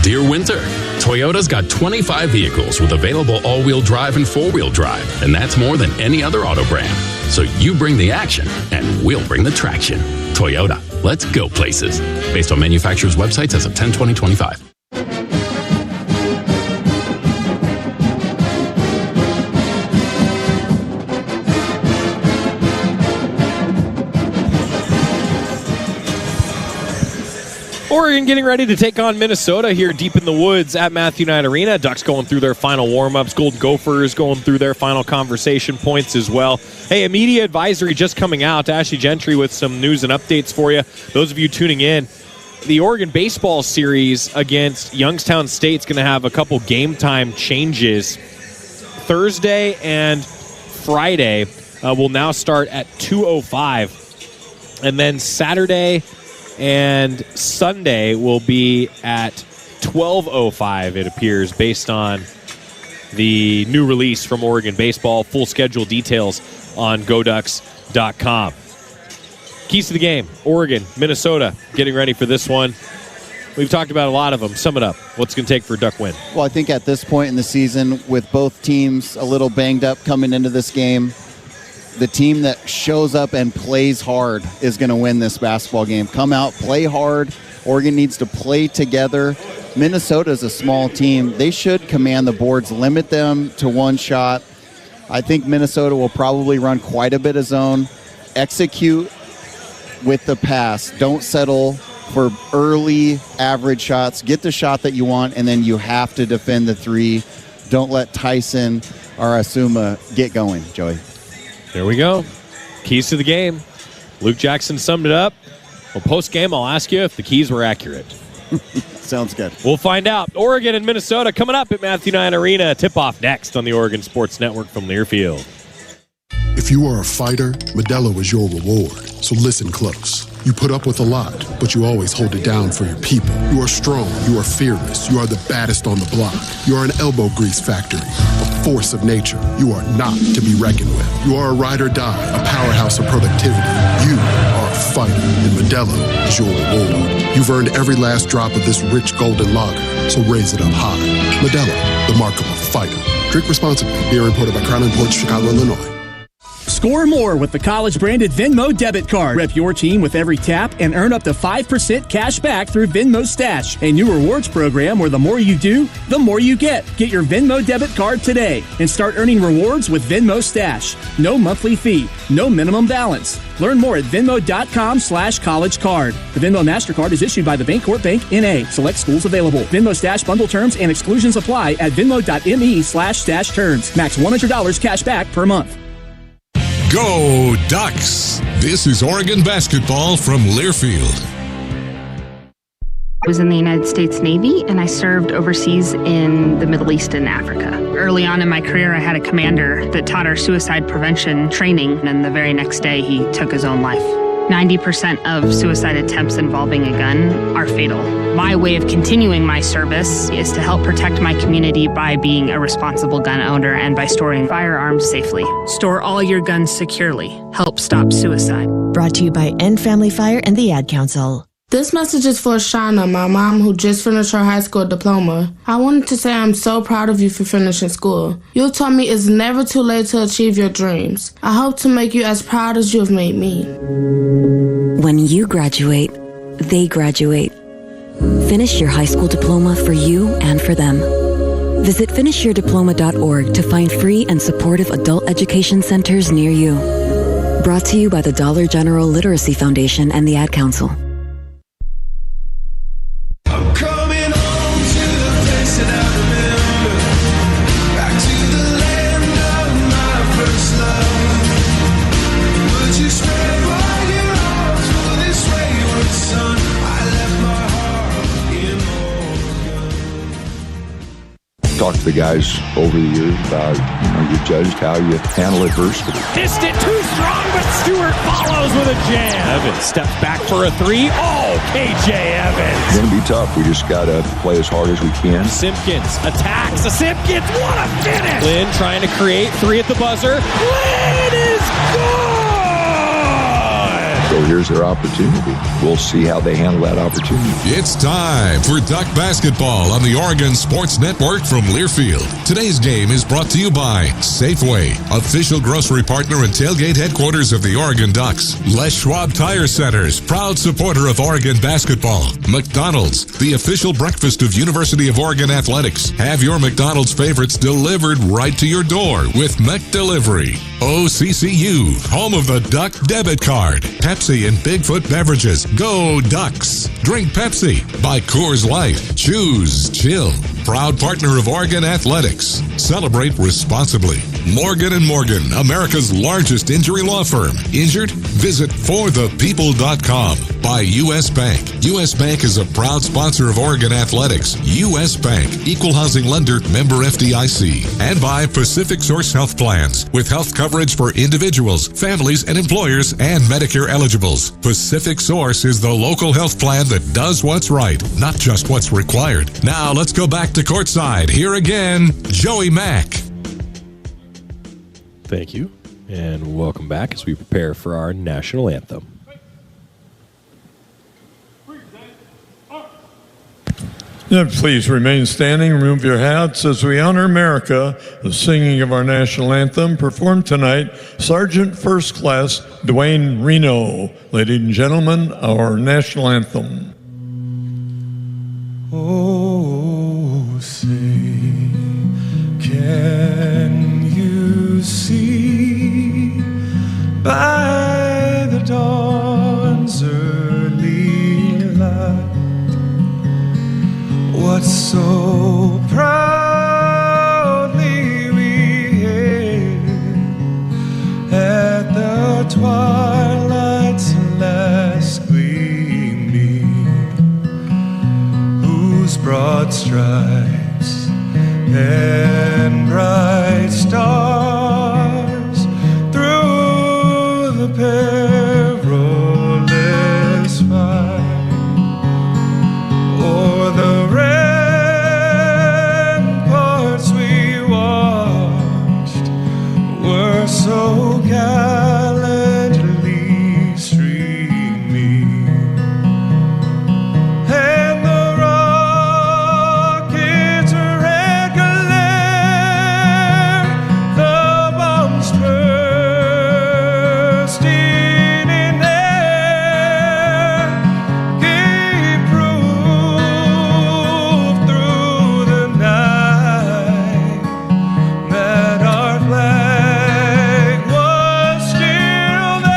Dear winter, Toyota's got 25 vehicles with available all-wheel drive and four-wheel drive, and that's more than any other auto brand. So you bring the action, and we'll bring the traction. Toyota, let's go places. Based on manufacturer's websites as of 10/20/25. Oregon getting ready to take on Minnesota here deep in the woods at Matthew Knight Arena. Ducks going through their final warm-ups. Golden Gophers going through their final conversation points as well. Hey, a media advisory just coming out. Ashley Gentry with some news and updates for you. Those of you tuning in, the Oregon baseball series against Youngstown State is going to have a couple game time changes. Thursday and Friday will now start at 2:05. And then Saturday and Sunday will be at 12:05, it appears, based on the new release from Oregon Baseball. Full schedule details on goducks.com. Keys to the game, Oregon, Minnesota, getting ready for this one. We've talked about a lot of them. Sum it up. What's it going to take for a Duck win? Well, I think at this point in the season, with both teams a little banged up coming into this game, the team that shows up and plays hard is going to win this basketball game. Come out, play hard. Oregon needs to play together. Minnesota is a small team. They should command the boards, limit them to one shot. I think Minnesota will probably run quite a bit of zone. Execute with the pass. Don't settle for early average shots. Get the shot that you want, and then you have to defend the three. Don't let Tyson or Asuma get going, Joey. There we go. Keys to the game. Luke Jackson summed it up. Well, post-game, I'll ask you if the keys were accurate. Sounds good. We'll find out. Oregon and Minnesota coming up at Matthew Knight Arena. Tip-off next on the Oregon Sports Network from Learfield. If you are a fighter, Modelo is your reward. So listen close. You put up with a lot, but you always hold it down for your people. You are strong. You are fearless. You are the baddest on the block. You are an elbow grease factory, a force of nature. You are not to be reckoned with. You are a ride or die, a powerhouse of productivity. You are a fighter, and Modelo is your reward. You've earned every last drop of this rich golden lager, so raise it up high. Modelo, the mark of a fighter. Drink responsibly. Beer imported by Crown Imports, Chicago, Illinois. Score more with the college-branded Venmo debit card. Rep your team with every tap and earn up to 5% cash back through Venmo Stash, a new rewards program where the more you do, the more you get. Get your Venmo debit card today and start earning rewards with Venmo Stash. No monthly fee, no minimum balance. Learn more at venmo.com/collegecard. The Venmo MasterCard is issued by the Bancorp Bank, N.A. Select schools available. Venmo Stash bundle terms and exclusions apply at venmo.me/stash terms. Max $100 cash back per month. Go Ducks! This is Oregon basketball from Learfield. I was in the United States Navy, and I served overseas in the Middle East and Africa. Early on in my career, I had a commander that taught our suicide prevention training, and the very next day, he took his own life. 90% of suicide attempts involving a gun are fatal. My way of continuing my service is to help protect my community by being a responsible gun owner and by storing firearms safely. Store all your guns securely. Help stop suicide. Brought to you by End Family Fire and the Ad Council. This message is for Shauna, my mom who just finished her high school diploma. I wanted to say I'm so proud of you for finishing school. You taught me it's never too late to achieve your dreams. I hope to make you as proud as you have made me. When you graduate, they graduate. Finish your high school diploma for you and for them. Visit finishyourdiploma.org to find free and supportive adult education centers near you. Brought to you by the Dollar General Literacy Foundation and the Ad Council. Talked to the guys over the years about, you judged how you handle adversity. Missed it, too strong, but Stewart follows with a jam. Evans steps back for a three. Oh, KJ Evans. It's going to be tough. We just got to play as hard as we can. Simpkins attacks. Simpkins, what a finish. Lynn trying to create three at the buzzer. Lynn is good. So here's their opportunity. We'll see how they handle that opportunity. It's time for Duck Basketball on the Oregon Sports Network from Learfield. Today's game is brought to you by Safeway, official grocery partner and tailgate headquarters of the Oregon Ducks. Les Schwab Tire Centers, proud supporter of Oregon basketball. McDonald's, the official breakfast of University of Oregon Athletics. Have your McDonald's favorites delivered right to your door with McDelivery. OCCU, home of the Duck debit card. Pepsi and Bigfoot beverages. Go Ducks. Drink Pepsi. Buy Coors Light. Choose chill. Proud partner of Oregon Athletics. Celebrate responsibly. Morgan & Morgan, America's largest injury law firm. Injured? Visit forthepeople.com. By U.S. Bank. U.S. Bank is a proud sponsor of Oregon Athletics. U.S. Bank, equal housing lender, member FDIC. And by Pacific Source Health Plans, with health coverage for individuals, families, and employers, and Medicare eligibles. Pacific Source is the local health plan that does what's right, not just what's required. Now let's go back to courtside. Here again, Joey Mack. Thank you, and welcome back as we prepare for our national anthem. Now please remain standing, remove your hats as we honor America. The singing of our national anthem performed tonight, Sergeant First Class Dwayne Reno. Ladies and gentlemen, our national anthem. Oh, say, can you see by the dawn's early light what so proudly we hailed at the twilight's last gleaming, whose broad stripes and bright stars through the perilous fight o'er the ramparts we watched were so gallantly streaming, and the rockets' red glare, the bombs bursting in air, gave proof through the night that our flag was still there.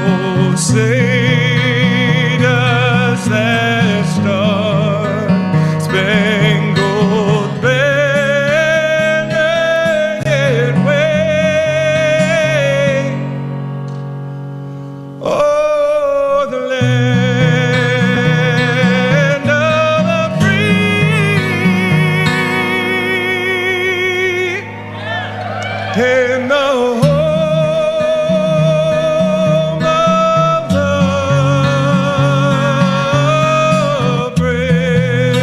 Oh, say does that star-spangled banner yet wave o'er the land of the free and the home of the brave.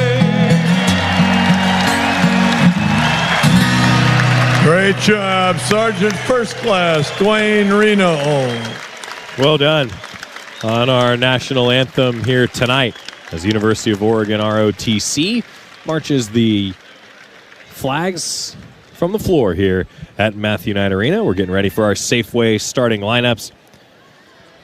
Great job, Sergeant First Class Dwayne Reno. Well done on our national anthem here tonight as the University of Oregon ROTC marches the flags from the floor here at Matthew Knight Arena. We're getting ready for our Safeway starting lineups.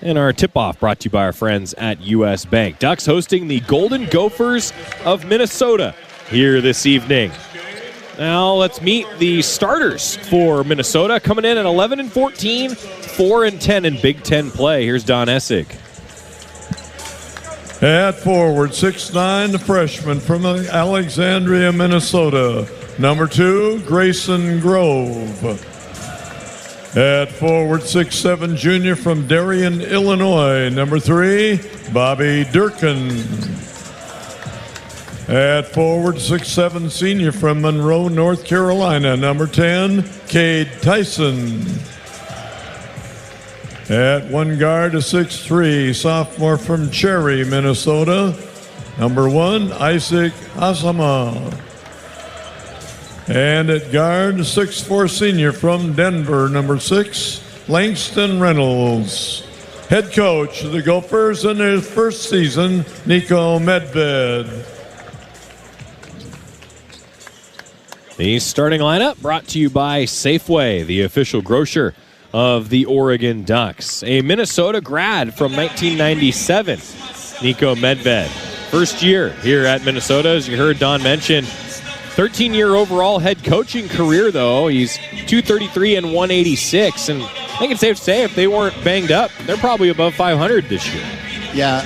And our tip-off brought to you by our friends at U.S. Bank. Ducks hosting the Golden Gophers of Minnesota here this evening. Now let's meet the starters for Minnesota, coming in at 11-14, 4-10 in Big Ten play. Here's Don Essig. At forward, 6'9", the freshman from Alexandria, Minnesota. Number 2, Grayson Grove. At forward, 6'7", junior from Darien, Illinois. Number 3, Bobby Durkin. At forward, 6'7", senior from Monroe, North Carolina. Number 10, Cade Tyson. At one guard, a 6'3", sophomore from Cherry, Minnesota. Number 1, Isaac Asama. And at guard, 6'4", senior from Denver. Number 6, Langston Reynolds. Head coach of the Gophers in his first season, Nico Medved. The starting lineup brought to you by Safeway, the official grocer of the Oregon Ducks. A Minnesota grad from 1997, Nico Medved. First year here at Minnesota, as you heard Don mention. 13-year overall head coaching career, though. He's 233 and 186, and I think it's safe to say if they weren't banged up, they're probably above 500 this year. Yeah,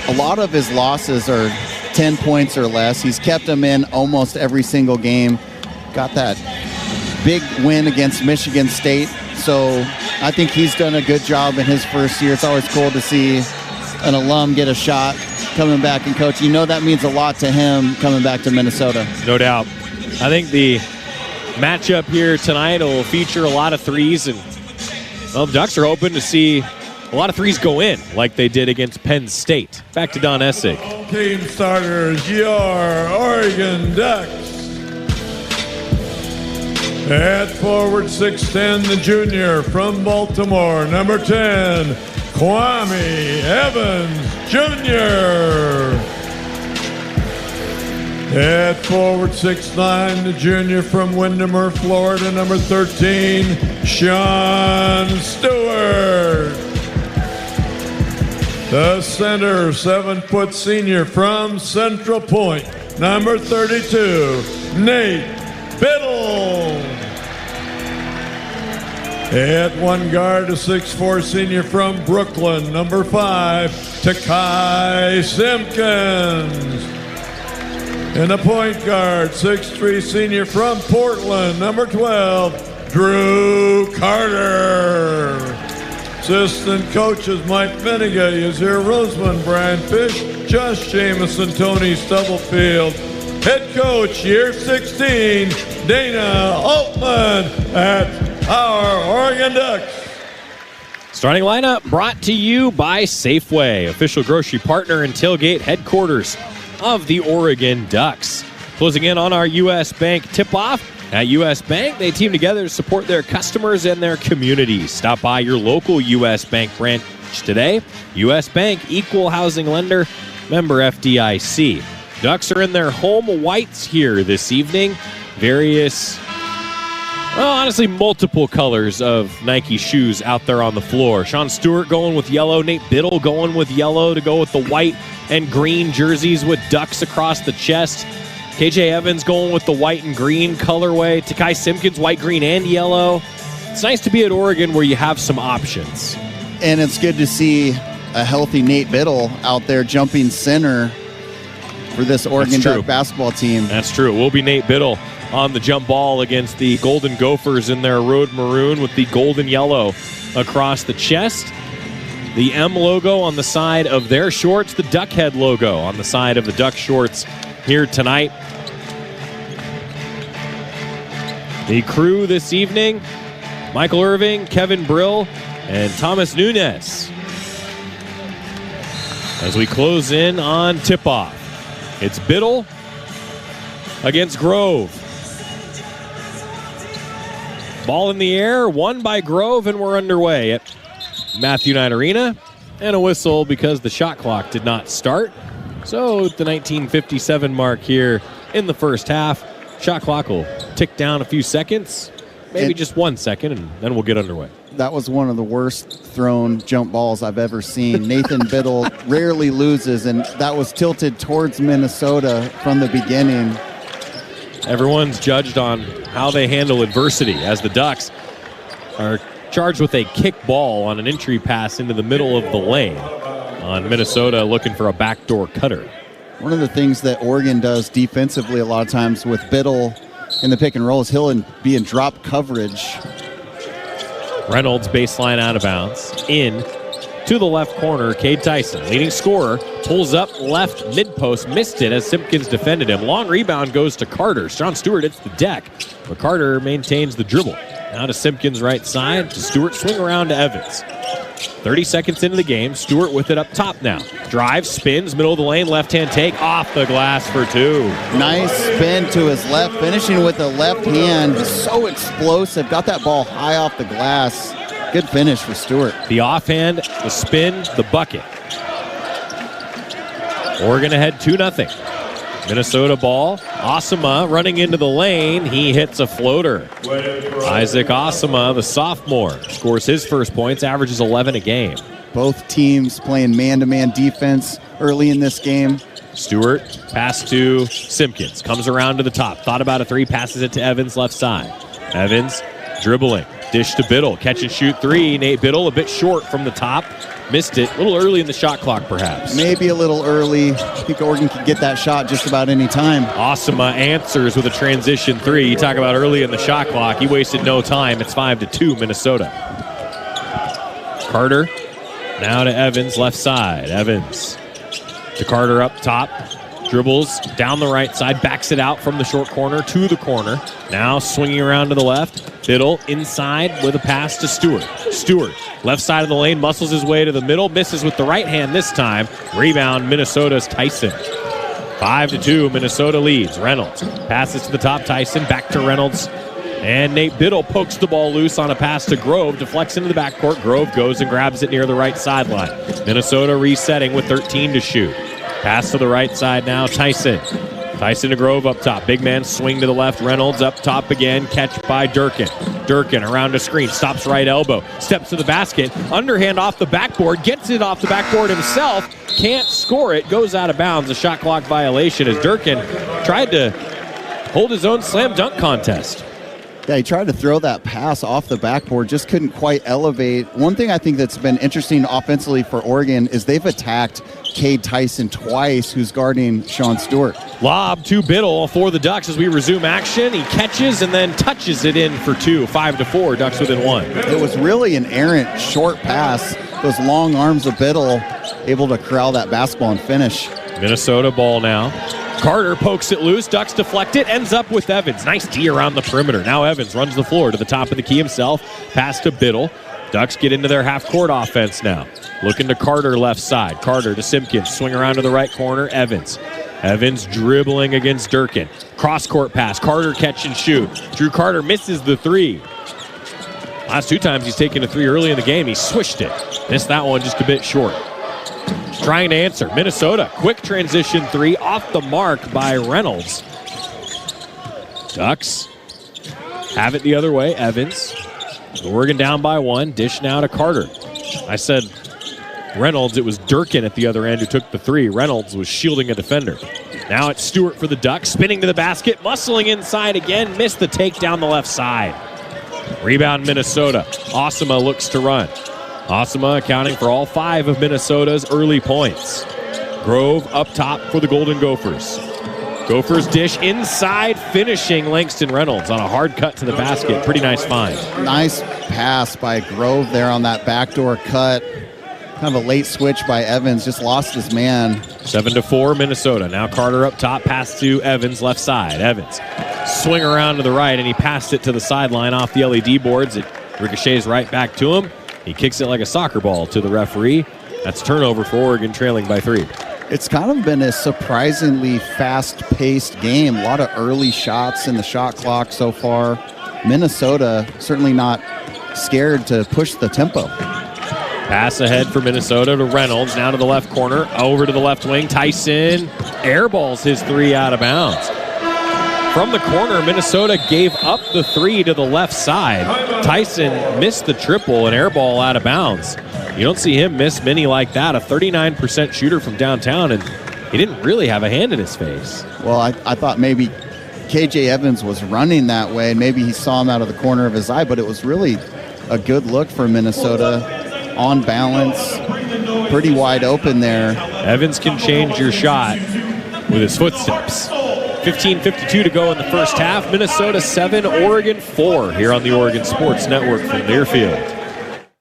a lot of his losses are 10 points or less. He's kept them in almost every single game. Got that big win against Michigan State, so I think he's done a good job in his first year. It's always cool to see an alum get a shot coming back and coach. You know that means a lot to him coming back to Minnesota. No doubt. I think the matchup here tonight will feature a lot of threes, and well, the Ducks are hoping to see a lot of threes go in like they did against Penn State. Back to Don Essig. Team starters, your Oregon Ducks. At forward 6'10", the junior from Baltimore, number 10, Kwame Evans Jr. At forward 6'9", the junior from Windermere, Florida, number 13, Sean Stewart. The center, 7-foot senior from Central Point, number 32, Nate Biddle. At one guard, a 6'4" senior from Brooklyn, number 5, Takai Simpkins. And the point guard, 6'3" senior from Portland, number 12, Drew Carter. Assistant coaches Mike Menega, Yazir Roseman, Brian Fish, Josh Jamison, Tony Stubblefield. Head coach, year 16, Dana Altman at our Oregon Ducks. Starting lineup brought to you by Safeway, official grocery partner and tailgate headquarters of the Oregon Ducks. Closing in on our U.S. Bank tip-off. At U.S. Bank, they team together to support their customers and their communities. Stop by your local U.S. Bank branch today. U.S. Bank, equal housing lender, member FDIC. Ducks are in their home whites here this evening. Various, well, honestly, multiple colors of Nike shoes out there on the floor. Sean Stewart going with yellow. Nate Biddle going with yellow to go with the white and green jerseys with ducks across the chest. KJ Evans going with the white and green colorway. Takai Simpkins, white, green, and yellow. It's nice to be at Oregon where you have some options. And it's good to see a healthy Nate Biddle out there jumping center for this Oregon Duck basketball team. That's true. It will be Nate Biddle on the jump ball against the Golden Gophers in their road maroon with the golden yellow across the chest. The M logo on the side of their shorts, the duck head logo on the side of the Duck shorts here tonight. The crew this evening, Michael Irving, Kevin Brill, and Thomas Nunes. As we close in on tip-off, it's Biddle against Grove. Ball in the air, won by Grove, and we're underway at Matthew Knight Arena. And a whistle because the shot clock did not start. So at the 1957 mark here in the first half, shot clock will tick down a few seconds, maybe just 1 second, and then we'll get underway. That was one of the worst thrown jump balls I've ever seen. Nathan Biddle rarely loses, and that was tilted towards Minnesota from the beginning. Everyone's judged on how they handle adversity as the Ducks are charged with a kick ball on an entry pass into the middle of the lane on Minnesota looking for a backdoor cutter. One of the things that Oregon does defensively a lot of times with Biddle in the pick and roll is he'll be in drop coverage. Reynolds baseline out of bounds. In to the left corner, Cade Tyson, leading scorer, pulls up left mid-post, missed it as Simpkins defended him. Long rebound goes to Carter. Sean Stewart hits the deck, but Carter maintains the dribble. Now to Simpkins' right side, to Stewart, swing around to Evans. 30 seconds into the game, Stewart with it up top now. Drive, spins, middle of the lane, left-hand take, off the glass for two. Nice spin to his left, finishing with the left hand. So explosive, got that ball high off the glass. Good finish for Stewart. The offhand, the spin, the bucket. Oregon ahead 2-0. Minnesota ball. Osama running into the lane. He hits a floater. Isaac Osama, the sophomore, scores his first points, averages 11 a game. Both teams playing man-to-man defense early in this game. Stewart, pass to Simpkins. Comes around to the top. Thought about a three, passes it to Evans left side. Evans dribbling. Dish to Biddle. Catch and shoot three. Nate Biddle a bit short from the top. Missed it. A little early in the shot clock, perhaps. Maybe a little early. I think Oregon could get that shot just about any time. Osama answers with a transition three. You talk about early in the shot clock. He wasted no time. It's 5-2 Minnesota. Carter now to Evans, left side. Evans to Carter up top. Dribbles down the right side. Backs it out from the short corner to the corner. Now swinging around to the left. Biddle inside with a pass to Stewart. Stewart, left side of the lane, muscles his way to the middle, misses with the right hand this time. Rebound, Minnesota's Tyson. 5-2, Minnesota leads. Reynolds passes to the top, Tyson, back to Reynolds. And Nate Biddle pokes the ball loose on a pass to Grove, deflects into the backcourt. Grove goes and grabs it near the right sideline. Minnesota resetting with 13 to shoot. Pass to the right side now, Tyson. Tyson to Grove up top. Big man swing to the left. Reynolds up top again. Catch by Durkin. Durkin around a screen. Stops right elbow. Steps to the basket. Underhand off the backboard. Gets it off the backboard himself. Can't score it. Goes out of bounds. A shot clock violation as Durkin tried to hold his own slam dunk contest. Yeah, he tried to throw that pass off the backboard, just couldn't quite elevate. One thing I think that's been interesting offensively for Oregon is they've attacked Cade Tyson twice, who's guarding Sean Stewart. Lob to Biddle for the Ducks as we resume action. He catches and then touches it in for two. 5-4, Ducks within one. It was really an errant short pass. Those long arms of Biddle able to corral that basketball and finish. Minnesota ball now. Carter pokes it loose. Ducks deflect it. Ends up with Evans. Nice D around the perimeter. Now Evans runs the floor to the top of the key himself. Pass to Biddle. Ducks get into their half-court offense now. Looking to Carter left side. Carter to Simpkins. Swing around to the right corner. Evans. Evans dribbling against Durkin. Cross-court pass. Carter catch and shoot. Drew Carter misses the three. Last two times he's taken a three early in the game. He swished it. Missed that one just a bit short. Trying to answer. Minnesota. Quick transition three off the mark by Reynolds. Ducks have it the other way. Evans. Oregon down by one. Dish now to Carter. I said Reynolds. It was Durkin at the other end who took the three. Reynolds was shielding a defender. Now it's Stewart for the Ducks. Spinning to the basket. Muscling inside again. Missed the take down the left side. Rebound Minnesota. Osama looks to run. Osama accounting for all 5 of Minnesota's early points. Grove up top for the Golden Gophers. Gophers dish inside, finishing Langston Reynolds on a hard cut to the basket. Pretty nice find. Nice pass by Grove there on that backdoor cut. Kind of a late switch by Evans. Just lost his man. 7-4 Minnesota. Now Carter up top. Pass to Evans left side. Evans swing around to the right, and he passed it to the sideline off the LED boards. It ricochets right back to him. He kicks it like a soccer ball to the referee. That's turnover for Oregon, trailing by 3. It's kind of been a surprisingly fast-paced game. A lot of early shots in the shot clock so far. Minnesota certainly not scared to push the tempo. Pass ahead for Minnesota to Reynolds. Now to the left corner. Over to the left wing. Tyson airballs his three out of bounds. From the corner, Minnesota gave up the three to the left side. Tyson missed the triple and airball out of bounds. You don't see him miss many like that. A 39% shooter from downtown, and he didn't really have a hand in his face. Well, I thought maybe KJ Evans was running that way. Maybe he saw him out of the corner of his eye, but it was really a good look for Minnesota. On balance, pretty wide open there. Evans can change your shot with his footsteps. 15:52 to go in the first half. Minnesota 7, Oregon 4 here on the Oregon Sports Network from Learfield.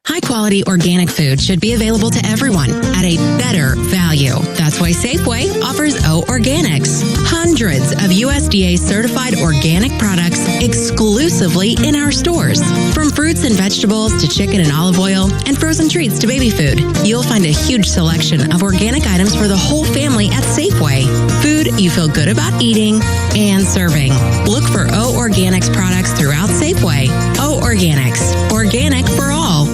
High-quality organic food should be available to everyone at a better value. That's why Safeway offers O Organics. Hundreds of USDA-certified organic products exclusively in our stores. From fruits and vegetables to chicken and olive oil and frozen treats to baby food, you'll find a huge selection of organic items for the whole family at Safeway. Food you feel good about eating and serving. Look for O Organics products throughout Safeway. O Organics. Organic for all.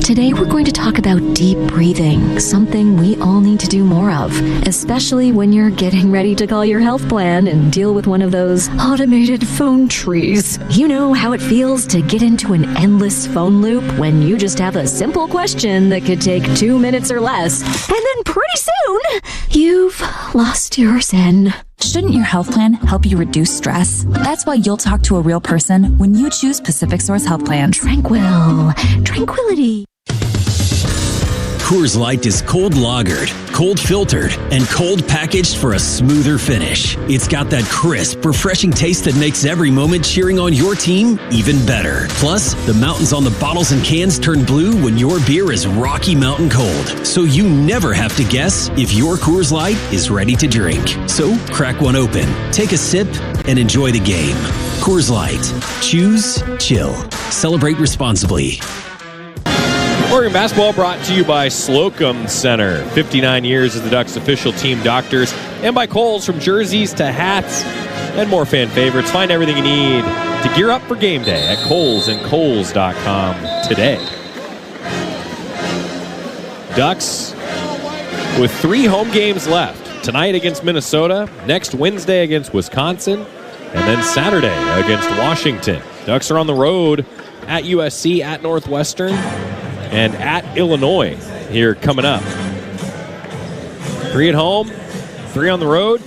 Today we're going to talk about deep breathing, something we all need to do more of, especially when you're getting ready to call your health plan and deal with one of those automated phone trees. You know how it feels to get into an endless phone loop when you just have a simple question that could take 2 minutes or less, and then pretty soon, you've lost your zen. Shouldn't your health plan help you reduce stress? That's why you'll talk to a real person when you choose Pacific Source Health Plans. Tranquility. Coors Light is cold lagered, cold filtered, and cold packaged for a smoother finish. It's got that crisp, refreshing taste that makes every moment cheering on your team even better. Plus, the mountains on the bottles and cans turn blue when your beer is Rocky Mountain cold. So you never have to guess if your Coors Light is ready to drink. So crack one open, take a sip, and enjoy the game. Coors Light. Choose chill. Celebrate responsibly. Oregon basketball brought to you by Slocum Center. 59 years as the Ducks' official team doctors. And by Kohl's, from jerseys to hats and more fan favorites. Find everything you need to gear up for game day at Kohl's and Kohls.com today. Ducks with 3 home games left. Tonight against Minnesota, next Wednesday against Wisconsin, and then Saturday against Washington. Ducks are on the road at USC, at Northwestern, and at Illinois here coming up. 3 at home, 3 on the road.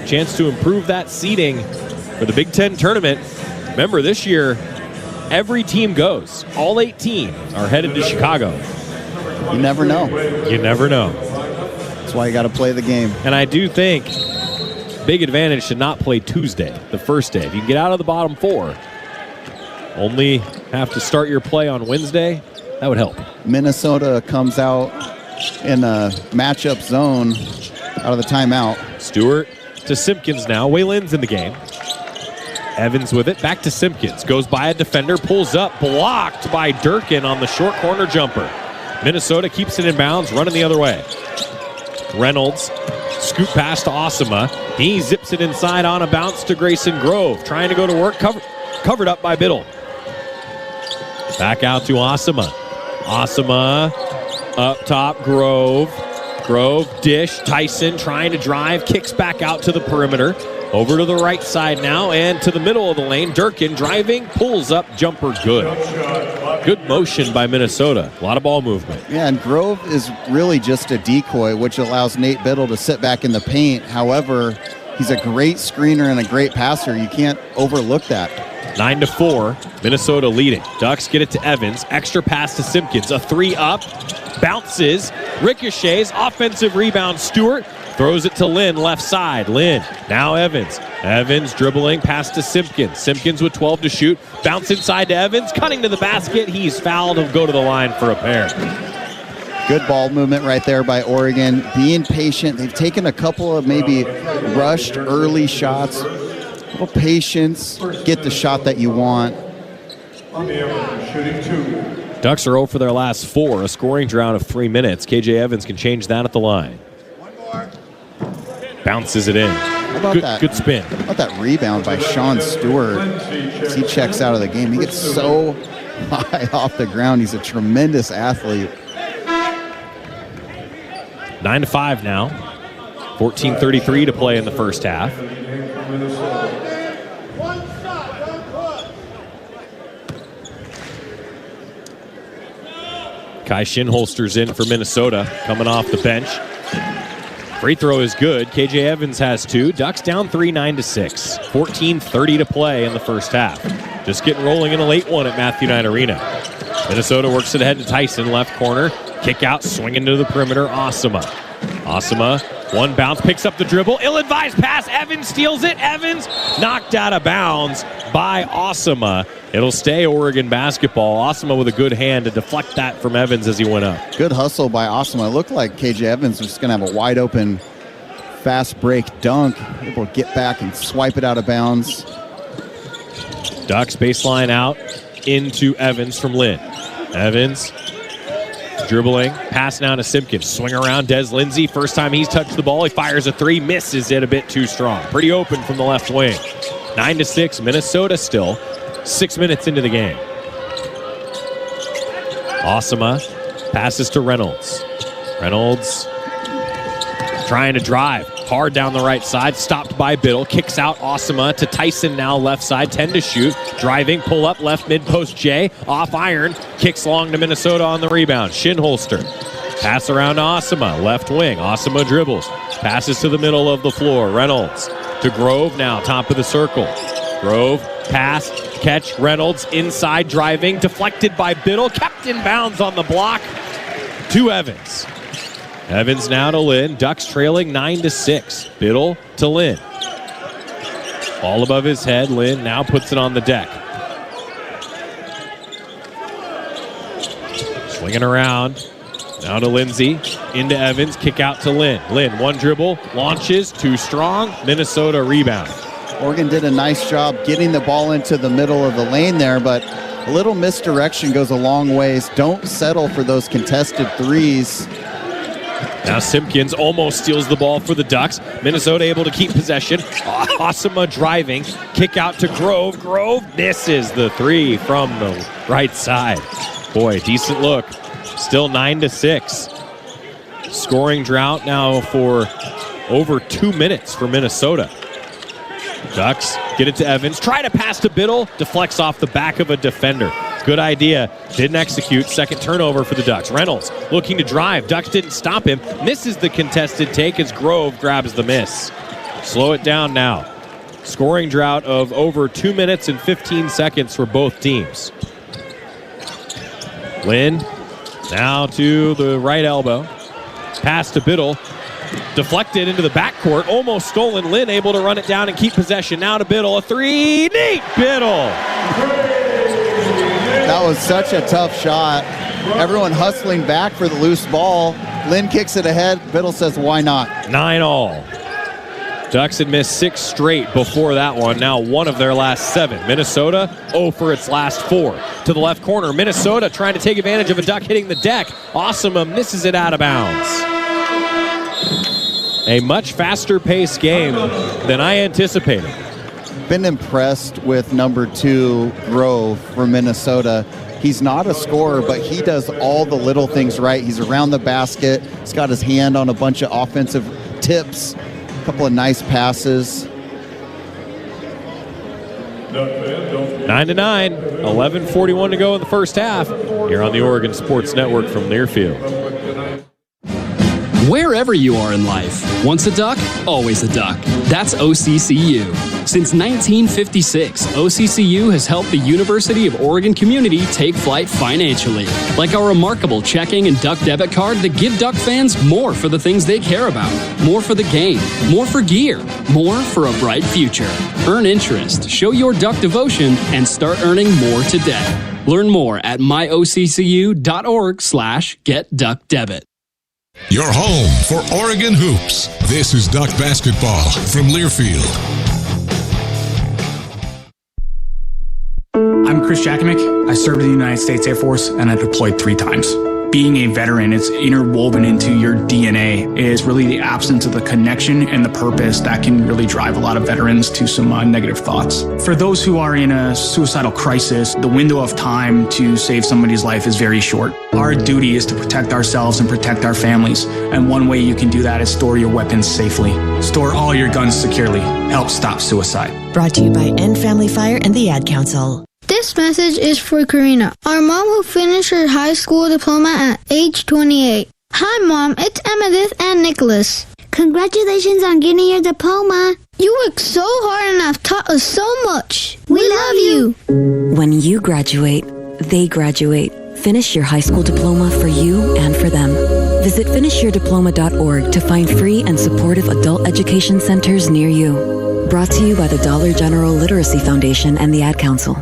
Chance to improve that seeding for the Big Ten tournament. Remember, this year, every team goes. All 8 teams are headed to Chicago. You never know. You never know. That's why you got to play the game. And I do think big advantage to not play Tuesday, the first day. If you can get out of the bottom 4, only have to start your play on Wednesday, that would help. Minnesota comes out in a matchup zone out of the timeout. Stewart to Simpkins now. Wayland's in the game. Evans with it. Back to Simpkins. Goes by a defender. Pulls up. Blocked by Durkin on the short corner jumper. Minnesota keeps it in bounds. Running the other way. Reynolds. Scoop pass to Osama. He zips it inside on a bounce to Grayson Grove. Trying to go to work. Covered up by Biddle. Back out to Osama. Osama up top, Grove dish, Tyson trying to drive, kicks back out to the perimeter, over to the right side now, and to the middle of the lane. Durkin driving, pulls up, jumper good. Good motion by Minnesota. A lot of ball movement. Yeah, and Grove is really just a decoy, which allows Nate Biddle to sit back in the paint. However, he's a great screener and a great passer. You can't overlook that. 9-4, Minnesota leading. Ducks get it to Evans. Extra pass to Simpkins. A 3 up. Bounces. Ricochets. Offensive rebound. Stewart throws it to Lynn, left side. Lynn. Now Evans. Evans dribbling. Pass to Simpkins. Simpkins with 12 to shoot. Bounce inside to Evans. Cutting to the basket. He's fouled. He'll go to the line for a pair. Good ball movement right there by Oregon. Being patient. They've taken a couple of maybe rushed early shots. Patience, get the shot that you want. Ducks are 0 for their last 4, a scoring drought of 3 minutes. KJ Evans can change that at the line. Bounces it in. How about that? Good spin. How about that rebound by Sean Stewart as he checks out of the game? He gets so high off the ground. He's a tremendous athlete. 9-5 now. 14:33 to play in the first half. Kai Shinholster's in for Minnesota, coming off the bench. Free throw is good. KJ Evans has 2. Ducks down 3, 9-6. 14:30 to play in the first half. Just getting rolling in a late one at Matthew Knight Arena. Minnesota works it ahead to Tyson, left corner. Kick out, swinging to the perimeter. Osama, one bounce, picks up the dribble. Ill-advised pass. Evans steals it. Evans knocked out of bounds by Osama. It'll stay Oregon basketball. Osama with a good hand to deflect that from Evans as he went up. Good hustle by Osama. It looked like KJ Evans was just going to have a wide open fast break dunk. Able to get back and swipe it out of bounds. Ducks baseline out into Evans from Lynn. Evans dribbling, pass now to Simpkins. Swing around, Des Lindsay. First time he's touched the ball, he fires a 3, misses it a bit too strong. Pretty open from the left wing. 9-6, Minnesota still. 6 minutes into the game. Osama passes to Reynolds. Reynolds trying to drive hard down the right side, stopped by Biddle, kicks out Osama to Tyson, now left side, 10 to shoot, driving, pull up, left mid-post Jay, off iron, kicks long to Minnesota on the rebound. Shinholster, pass around to Osama, left wing, Osama dribbles, passes to the middle of the floor, Reynolds to Grove, now top of the circle. Grove, pass, catch, Reynolds, inside driving, deflected by Biddle, kept in bounds on the block to Evans. Evans now to Lynn. Ducks trailing 9-6. Biddle to Lynn. Ball above his head. Lynn now puts it on the deck. Swinging around. Now to Lindsay. Into Evans. Kick out to Lynn. Lynn, one dribble. Launches. Too strong. Minnesota rebound. Oregon did a nice job getting the ball into the middle of the lane there, but a little misdirection goes a long ways. Don't settle for those contested threes. Now Simpkins almost steals the ball for the Ducks. Minnesota able to keep possession. Osama driving. Kick out to Grove. Grove misses the three from the right side. Boy, decent look. Still 9-6. Scoring drought now for over 2 minutes for Minnesota. Ducks get it to Evans. Try to pass to Biddle. Deflects off the back of a defender. Good idea. Didn't execute. Second turnover for the Ducks. Reynolds looking to drive. Ducks didn't stop him. Misses the contested take as Grove grabs the miss. Slow it down now. Scoring drought of over 2 minutes and 15 seconds for both teams. Lynn now to the right elbow. Pass to Biddle. Deflected into the backcourt. Almost stolen. Lynn able to run it down and keep possession. Now to Biddle. A three. Nate Biddle. That was such a tough shot. Everyone hustling back for the loose ball. Lynn kicks it ahead. Biddle says, why not? 9-all. Ducks had missed 6 straight before that one. Now 1 of their last 7. Minnesota 0 for its last 4. To the left corner. Minnesota trying to take advantage of a Duck hitting the deck. Osama misses it out of bounds. A much faster paced game than I anticipated. Been impressed with number 2, Grove, for Minnesota. He's not a scorer, but he does all the little things right. He's around the basket. He's got his hand on a bunch of offensive tips, a couple of nice passes. 9-9, 11:41 to go in the first half. Here on the Oregon Sports Network from Learfield. Wherever you are in life, once a duck, always a duck. That's OCCU. Since 1956, OCCU has helped the University of Oregon community take flight financially. Like our remarkable checking and duck debit card that give duck fans more for the things they care about. More for the game, more for gear, more for a bright future. Earn interest, show your duck devotion, and start earning more today. Learn more at myoccu.org/getduckdebit. Your home for Oregon hoops. This is Duck Basketball from Learfield. I'm Chris Jakimick. I served in the United States Air Force and I deployed 3 times. Being a veteran, it's interwoven into your DNA. It is really the absence of the connection and the purpose that can really drive a lot of veterans to some negative thoughts. For those who are in a suicidal crisis, the window of time to save somebody's life is very short. Our duty is to protect ourselves and protect our families. And one way you can do that is store your weapons safely. Store all your guns securely. Help stop suicide. Brought to you by End Family Fire and the Ad Council. This message is for Karina, our mom who finished her high school diploma at age 28. Hi, Mom. It's Emmettith and Nicholas. Congratulations on getting your diploma. You worked so hard and have taught us so much. We love you. When you graduate, they graduate. Finish your high school diploma for you and for them. Visit finishyourdiploma.org to find free and supportive adult education centers near you. Brought to you by the Dollar General Literacy Foundation and the Ad Council.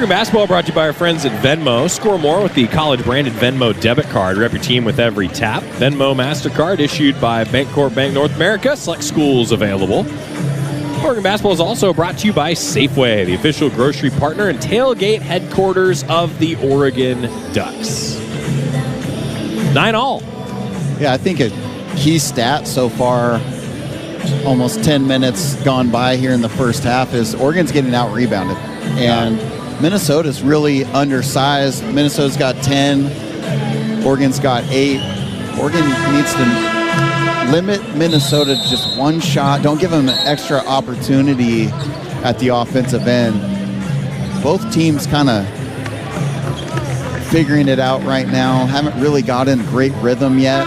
Basketball brought to you by our friends at Venmo. Score more with the college-branded Venmo debit card. Rep your team with every tap. Venmo MasterCard issued by Bancorp Bank North America. Select schools available. Oregon Basketball is also brought to you by Safeway, the official grocery partner and tailgate headquarters of the Oregon Ducks. 9-all. Yeah, I think a key stat so far, almost 10 minutes gone by here in the first half, is Oregon's getting out-rebounded. And Minnesota's really undersized. Minnesota's got 10. Oregon's got 8. Oregon needs to limit Minnesota to just one shot. Don't give them an extra opportunity at the offensive end. Both teams kind of figuring it out right now. Haven't really got in great rhythm yet.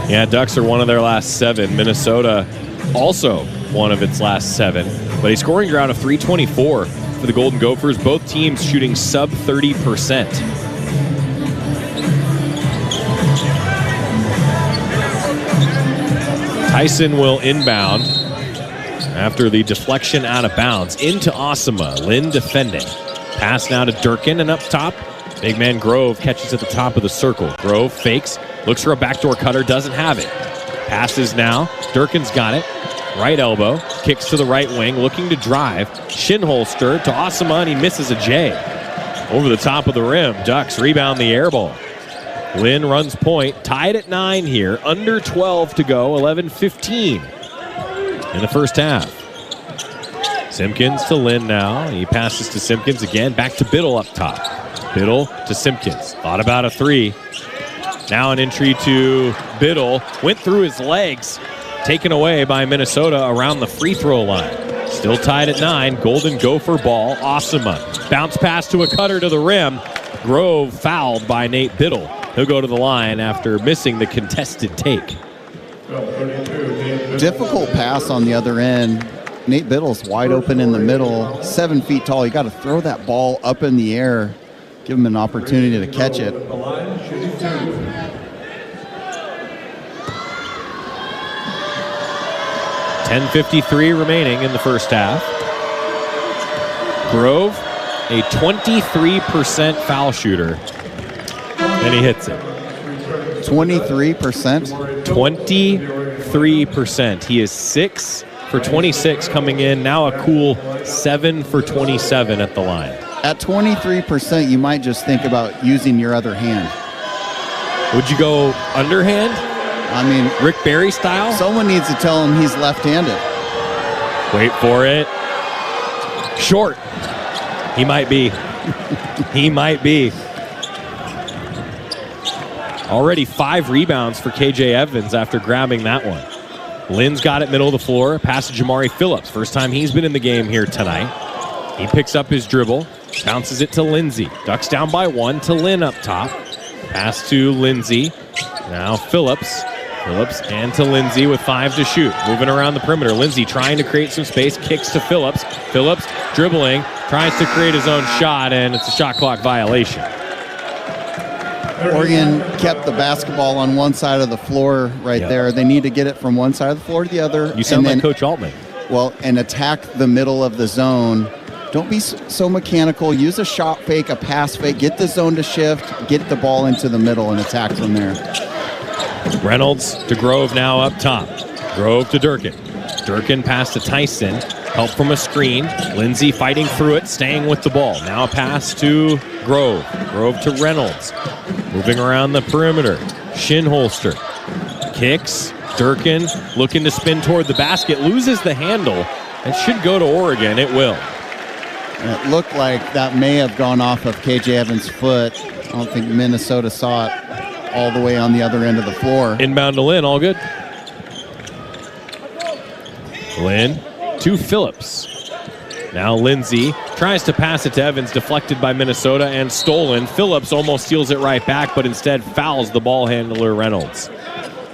Yeah, Ducks are one of their last 7. Minnesota also one of its last 7. But a scoring drought of 324 for the Golden Gophers. Both teams shooting sub 30%. Tyson will inbound after the deflection out of bounds into Osama. Lynn defending. Pass now to Durkin, and up top, big man Grove catches at the top of the circle. Grove fakes, looks for a backdoor cutter, doesn't have it. Passes now, Durkin's got it. Right elbow, kicks to the right wing, looking to drive. Shin holster to Osama, and he misses a J. Over the top of the rim, Ducks rebound the air ball. Lynn runs point, tied at 9 here, under 12 to go, 11-15 in the first half. Simpkins to Lynn now. He passes to Simpkins again. Back to Biddle up top. Biddle to Simpkins. Thought about a 3. Now an entry to Biddle. Went through his legs. Taken away by Minnesota around the free throw line. Still tied at 9. Golden Gopher ball. Osama. Bounce pass to a cutter to the rim. Grove fouled by Nate Biddle. He'll go to the line after missing the contested take. Difficult pass on the other end. Nate Biddle's wide open in the middle, 7 feet tall. You got to throw that ball up in the air, give him an opportunity to catch it. $10:53 remaining in the first half. Grove, a 23% foul shooter, and he hits it. 23%? 23%. He is 6 for 26 coming in. Now a cool 7 for 27 at the line. At 23%, you might just think about using your other hand. Would you go underhand? I mean, Rick Barry style? Someone needs to tell him he's left-handed. Wait for it. Short. He might be. He might be. Already 5 rebounds for KJ Evans after grabbing that one. Lynn's got it middle of the floor. Pass to Jamari Phillips. First time he's been in the game here tonight. He picks up his dribble. Bounces it to Lindsay. Ducks down by 1 to Lynn up top. Pass to Lindsay. Now Phillips. Phillips and to Lindsay with 5 to shoot. Moving around the perimeter. Lindsay trying to create some space. Kicks to Phillips. Phillips dribbling. Tries to create his own shot, and it's a shot clock violation. Oregon kept the basketball on one side of the floor there. They need to get it from one side of the floor to the other. You sound like Coach Altman. Well, and attack the middle of the zone. Don't be so mechanical. Use a shot fake, a pass fake. Get the zone to shift. Get the ball into the middle and attack from there. Reynolds to Grove now up top. Grove to Durkin. Durkin pass to Tyson. Help from a screen. Lindsay fighting through it, staying with the ball. Now a pass to Grove. Grove to Reynolds. Moving around the perimeter. Shin holster. Kicks. Durkin looking to spin toward the basket. Loses the handle. It should go to Oregon. It will. It looked like that may have gone off of KJ Evans' foot. I don't think Minnesota saw it all the way on the other end of the floor. Inbound to Lynn. All good. Lynn to Phillips. Now Lindsay tries to pass it to Evans, deflected by Minnesota and stolen. Phillips almost steals it right back, but instead fouls the ball handler Reynolds.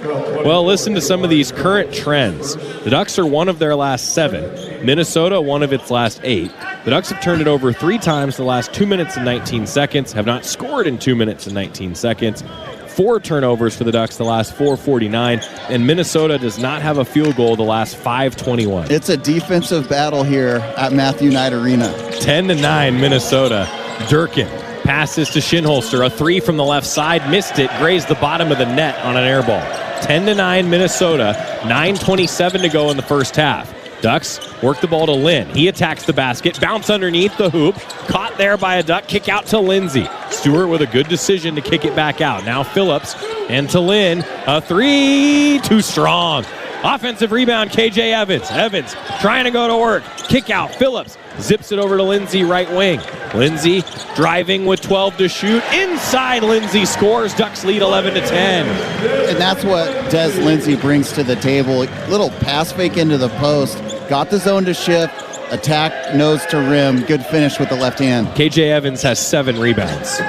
Well, listen to some of these current trends. The Ducks are one of their last 7. Minnesota, one of its last 8. The Ducks have turned it over 3 times the last 2 minutes and 19 seconds, have not scored in 2 minutes and 19 seconds. 4 turnovers for the Ducks the last 4:49, and Minnesota does not have a field goal the last 5:21. It's a defensive battle here at Matthew Knight Arena. 10-9 Minnesota. Durkin passes to Shinholster. A 3 from the left side, missed it, grazed the bottom of the net on an air ball. 10-9 Minnesota. 9:27 to go in the first half. Ducks work the ball to Lynn. He attacks the basket, bounce underneath the hoop, caught there by a Duck, kick out to Lindsay. Stewart with a good decision to kick it back out. Now Phillips and to Lynn, a three, too strong. Offensive rebound, KJ Evans. Evans trying to go to work, kick out, Phillips zips it over to Lindsay, right wing. Lindsay driving with 12 to shoot. Inside, Lindsay scores. Ducks lead 11-10. And that's what Des Lindsay brings to the table. Little pass fake into the post. Got the zone to shift. Attack, nose to rim. Good finish with the left hand. KJ Evans has 7 rebounds.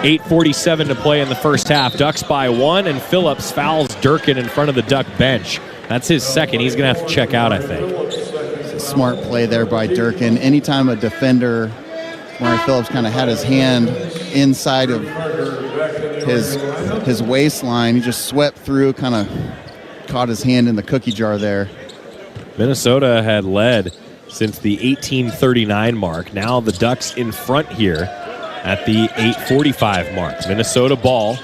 8:47 to play in the first half. Ducks by 1, and Phillips fouls Durkin in front of the Duck bench. That's his second. He's going to have to check out, I think. Smart play there by Durkin. Anytime a defender, Murray Phillips kind of had his hand inside of his waistline, he just swept through, kind of caught his hand in the cookie jar there. Minnesota had led since the 1839 mark. Now the Ducks in front here at the 8:45 mark. Minnesota ball,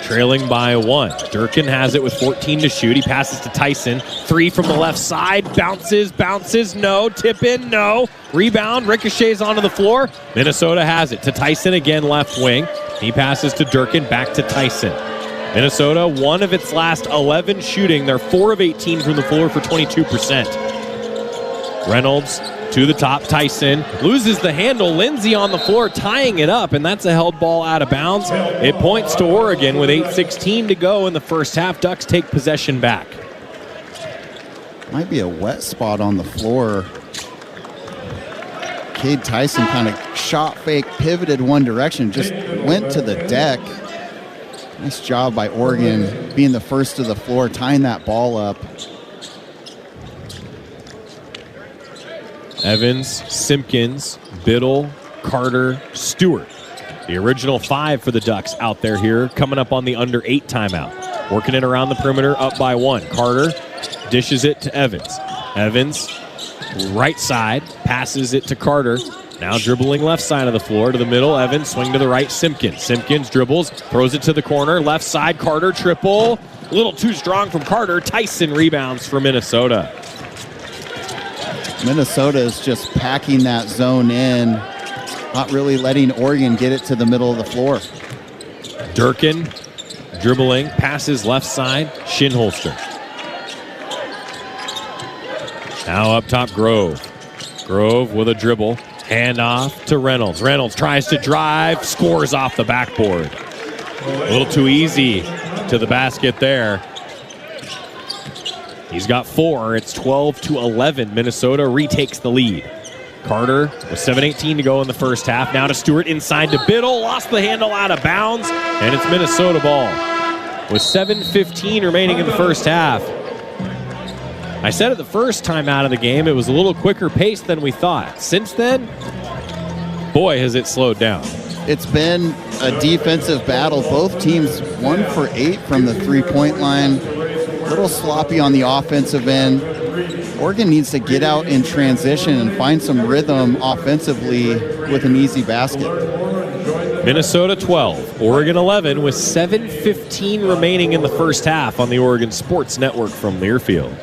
trailing by 1. Durkin has it with 14 to shoot. He passes to Tyson. 3 from the left side. Bounces, no. Tip in, no. Rebound, ricochets onto the floor. Minnesota has it to Tyson again, left wing. He passes to Durkin, back to Tyson. Minnesota, 1 of its last 11 shooting. They're 4 of 18 from the floor for 22%. Reynolds to the top, Tyson loses the handle. Lindsay on the floor tying it up, and that's a held ball out of bounds. It points to Oregon with 8:16 to go in the first half. Ducks take possession back. Might be a wet spot on the floor. Cade Tyson kind of shot fake, pivoted one direction, just went to the deck. Nice job by Oregon being the first to the floor, tying that ball up. Evans, Simpkins, Biddle, Carter, Stewart. The original 5 for the Ducks out there here, coming up on the under 8 timeout. Working it around the perimeter, up by 1. Carter dishes it to Evans. Evans, right side, passes it to Carter. Now dribbling left side of the floor to the middle. Evans, swing to the right, Simpkins. Simpkins dribbles, throws it to the corner. Left side, Carter, triple. A little too strong from Carter. Tyson rebounds for Minnesota. Minnesota is just packing that zone in, not really letting Oregon get it to the middle of the floor. Durkin dribbling, passes left side, Shinholster. Now up top, Grove. Grove with a dribble, handoff to Reynolds. Reynolds tries to drive, scores off the backboard. A little too easy to the basket there. He's got 4. It's 12-11. Minnesota retakes the lead. Carter with 7:18 to go in the first half. Now to Stewart, inside to Biddle. Lost the handle out of bounds, and it's Minnesota ball. With 7:15 remaining in the first half. I said it the first time out of the game, it was a little quicker pace than we thought. Since then, boy, has it slowed down. It's been a defensive battle. Both teams 1 for 8 from the three-point line. A little sloppy on the offensive end. Oregon needs to get out in transition and find some rhythm offensively with an easy basket. Minnesota 12, Oregon 11 with 7:15 remaining in the first half on the Oregon Sports Network from Learfield.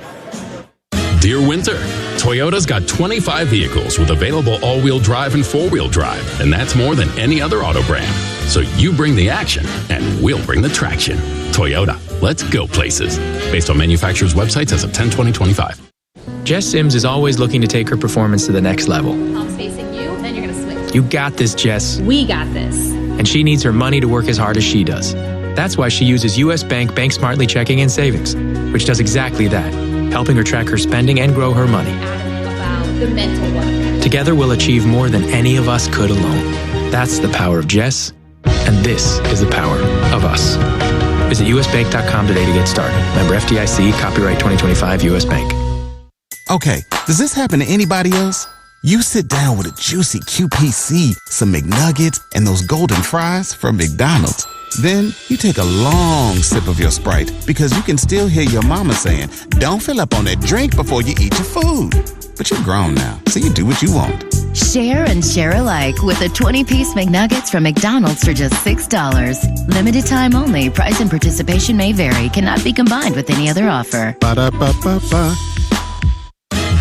Dear Winter, Toyota's got 25 vehicles with available all-wheel drive and four-wheel drive, and that's more than any other auto brand. So you bring the action, and we'll bring the traction. Toyota, let's go places. Based on manufacturer's websites as of 10/20/25. Jess Sims is always looking to take her performance to the next level. Palms facing you, then you're going to switch. You got this, Jess. We got this. And she needs her money to work as hard as she does. That's why she uses U.S. Bank Bank Smartly Checking and Savings, which does exactly that, helping her track her spending and grow her money. About the mental work. Together we'll achieve more than any of us could alone. That's the power of Jess, and this is the power of us. Visit usbank.com today to get started. Member FDIC, copyright 2025 U.S. Bank. Okay, does this happen to anybody else? You sit down with a juicy QPC, some McNuggets, and those golden fries from McDonald's. Then you take a long sip of your Sprite because you can still hear your mama saying, don't fill up on that drink before you eat your food. But you're grown now, so you do what you want. Share and share alike with the 20-piece McNuggets from McDonald's for just $6. Limited time only. Price and participation may vary. Cannot be combined with any other offer. Ba-da-ba-ba-ba.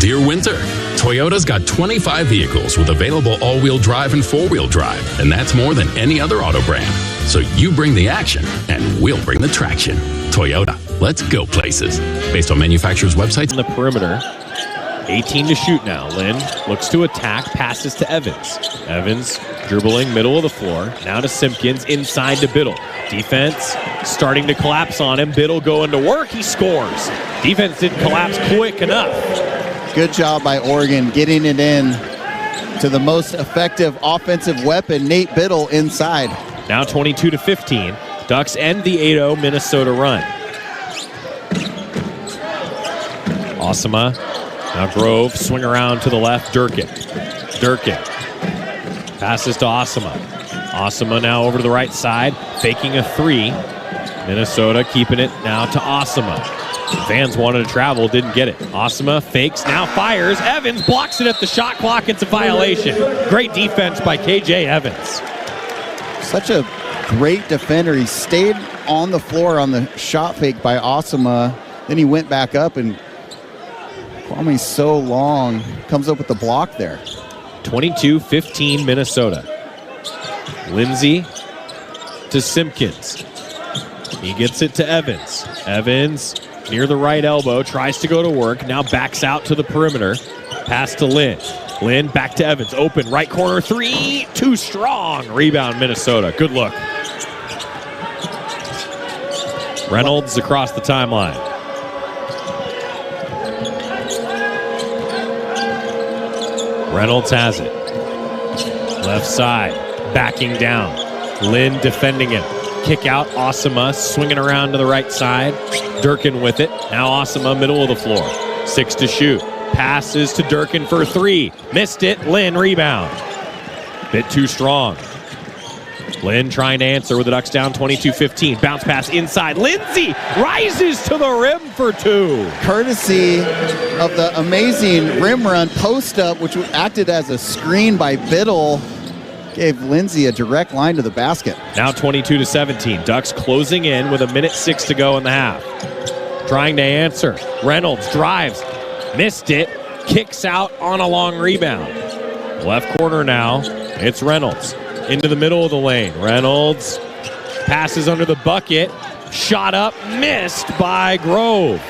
Dear Winter, Toyota's got 25 vehicles with available all-wheel drive and four-wheel drive, and that's more than any other auto brand. So you bring the action, and we'll bring the traction. Toyota, let's go places. Based on manufacturer's websites. On the perimeter, 18 to shoot now. Lynn looks to attack, passes to Evans. Evans dribbling middle of the floor. Now to Simpkins, inside to Biddle. Defense starting to collapse on him. Biddle going to work. He scores. Defense didn't collapse quick enough. Good job by Oregon getting it in to the most effective offensive weapon, Nate Biddle, inside. Now 22 to 15. Ducks end the 8-0 Minnesota run. Osama. Now Grove, swing around to the left. Durkin. Passes to Osama. Osama now over to the right side, faking a three. Minnesota keeping it now to Osama. Fans wanted to travel, didn't get it. Osama fakes, now fires. Evans blocks it at the shot clock. It's a violation. Great defense by KJ Evans. Such a great defender. He stayed on the floor on the shot fake by Osama. Then he went back up, and Kwame's so long. Comes up with the block there. 22-15 Minnesota. Lindsay to Simpkins. He gets it to Evans. Evans near the right elbow, tries to go to work, now backs out to the perimeter. Pass to Lynn. Lynn back to Evans. Open, right corner three. Too strong. Rebound, Minnesota. Good look. Reynolds across the timeline. Reynolds has it. Left side, backing down. Lynn defending him. Kick out, Osama swinging around to the right side. Durkin with it. Now Osama, middle of the floor. 6 to shoot. Passes to Durkin for three. Missed it. Lynn, rebound. Bit too strong. Lynn trying to answer with the Ducks down 22-15. Bounce pass inside. Lindsay rises to the rim for two. Courtesy of the amazing rim run post up, which acted as a screen by Biddle, gave Lindsay a direct line to the basket. Now 22-17. Ducks closing in with 1:06 to go in the half. Trying to answer. Reynolds drives. Missed it. Kicks out on a long rebound. Left corner now. It's Reynolds. Into the middle of the lane. Reynolds passes under the bucket. Shot up. Missed by Grove.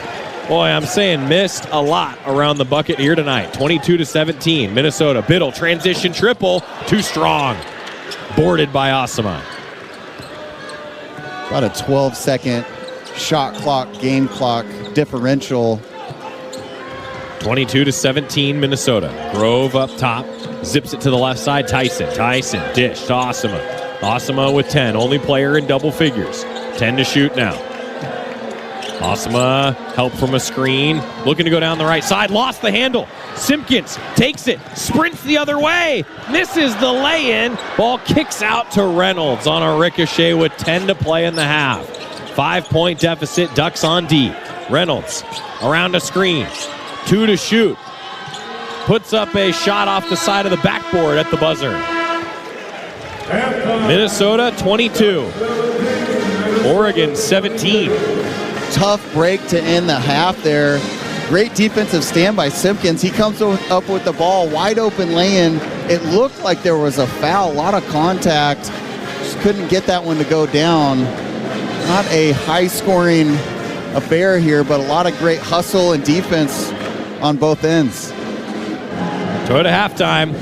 Boy, I'm saying missed a lot around the bucket here tonight. 22-17. Minnesota. Biddle. Transition triple. Too strong. Boarded by Osama. About a 12-second shot clock, game clock differential. 22-17 Minnesota. Grove up top. Zips it to the left side. Tyson dish to Osama. Osama with 10. Only player in double figures. 10 to shoot now. Osama, help from a screen. Looking to go down the right side. Lost the handle. Simpkins takes it. Sprints the other way. Misses the lay-in. Ball kicks out to Reynolds on a ricochet with 10 to play in the half. 5-point deficit. Ducks on D. Reynolds around a screen. 2 to shoot. Puts up a shot off the side of the backboard at the buzzer. Minnesota 22. Oregon 17. Tough break to end the half there. Great defensive stand by Simpkins. He comes up with the ball, wide open lay-in. It looked like there was a foul, a lot of contact. Just couldn't get that one to go down. Not a high-scoring affair here, but a lot of great hustle and defense on both ends. Go to halftime.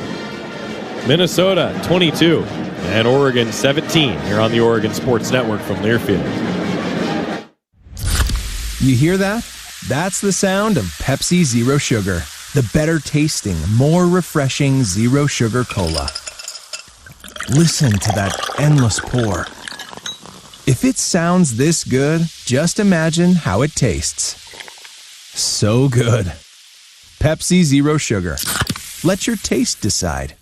Minnesota 22 and Oregon 17 here on the Oregon Sports Network from Learfield. You hear that? That's the sound of Pepsi Zero Sugar, the better tasting, more refreshing zero sugar cola. Listen to that endless pour. If it sounds this good, just imagine how it tastes. So good. Pepsi Zero Sugar. Let your taste decide.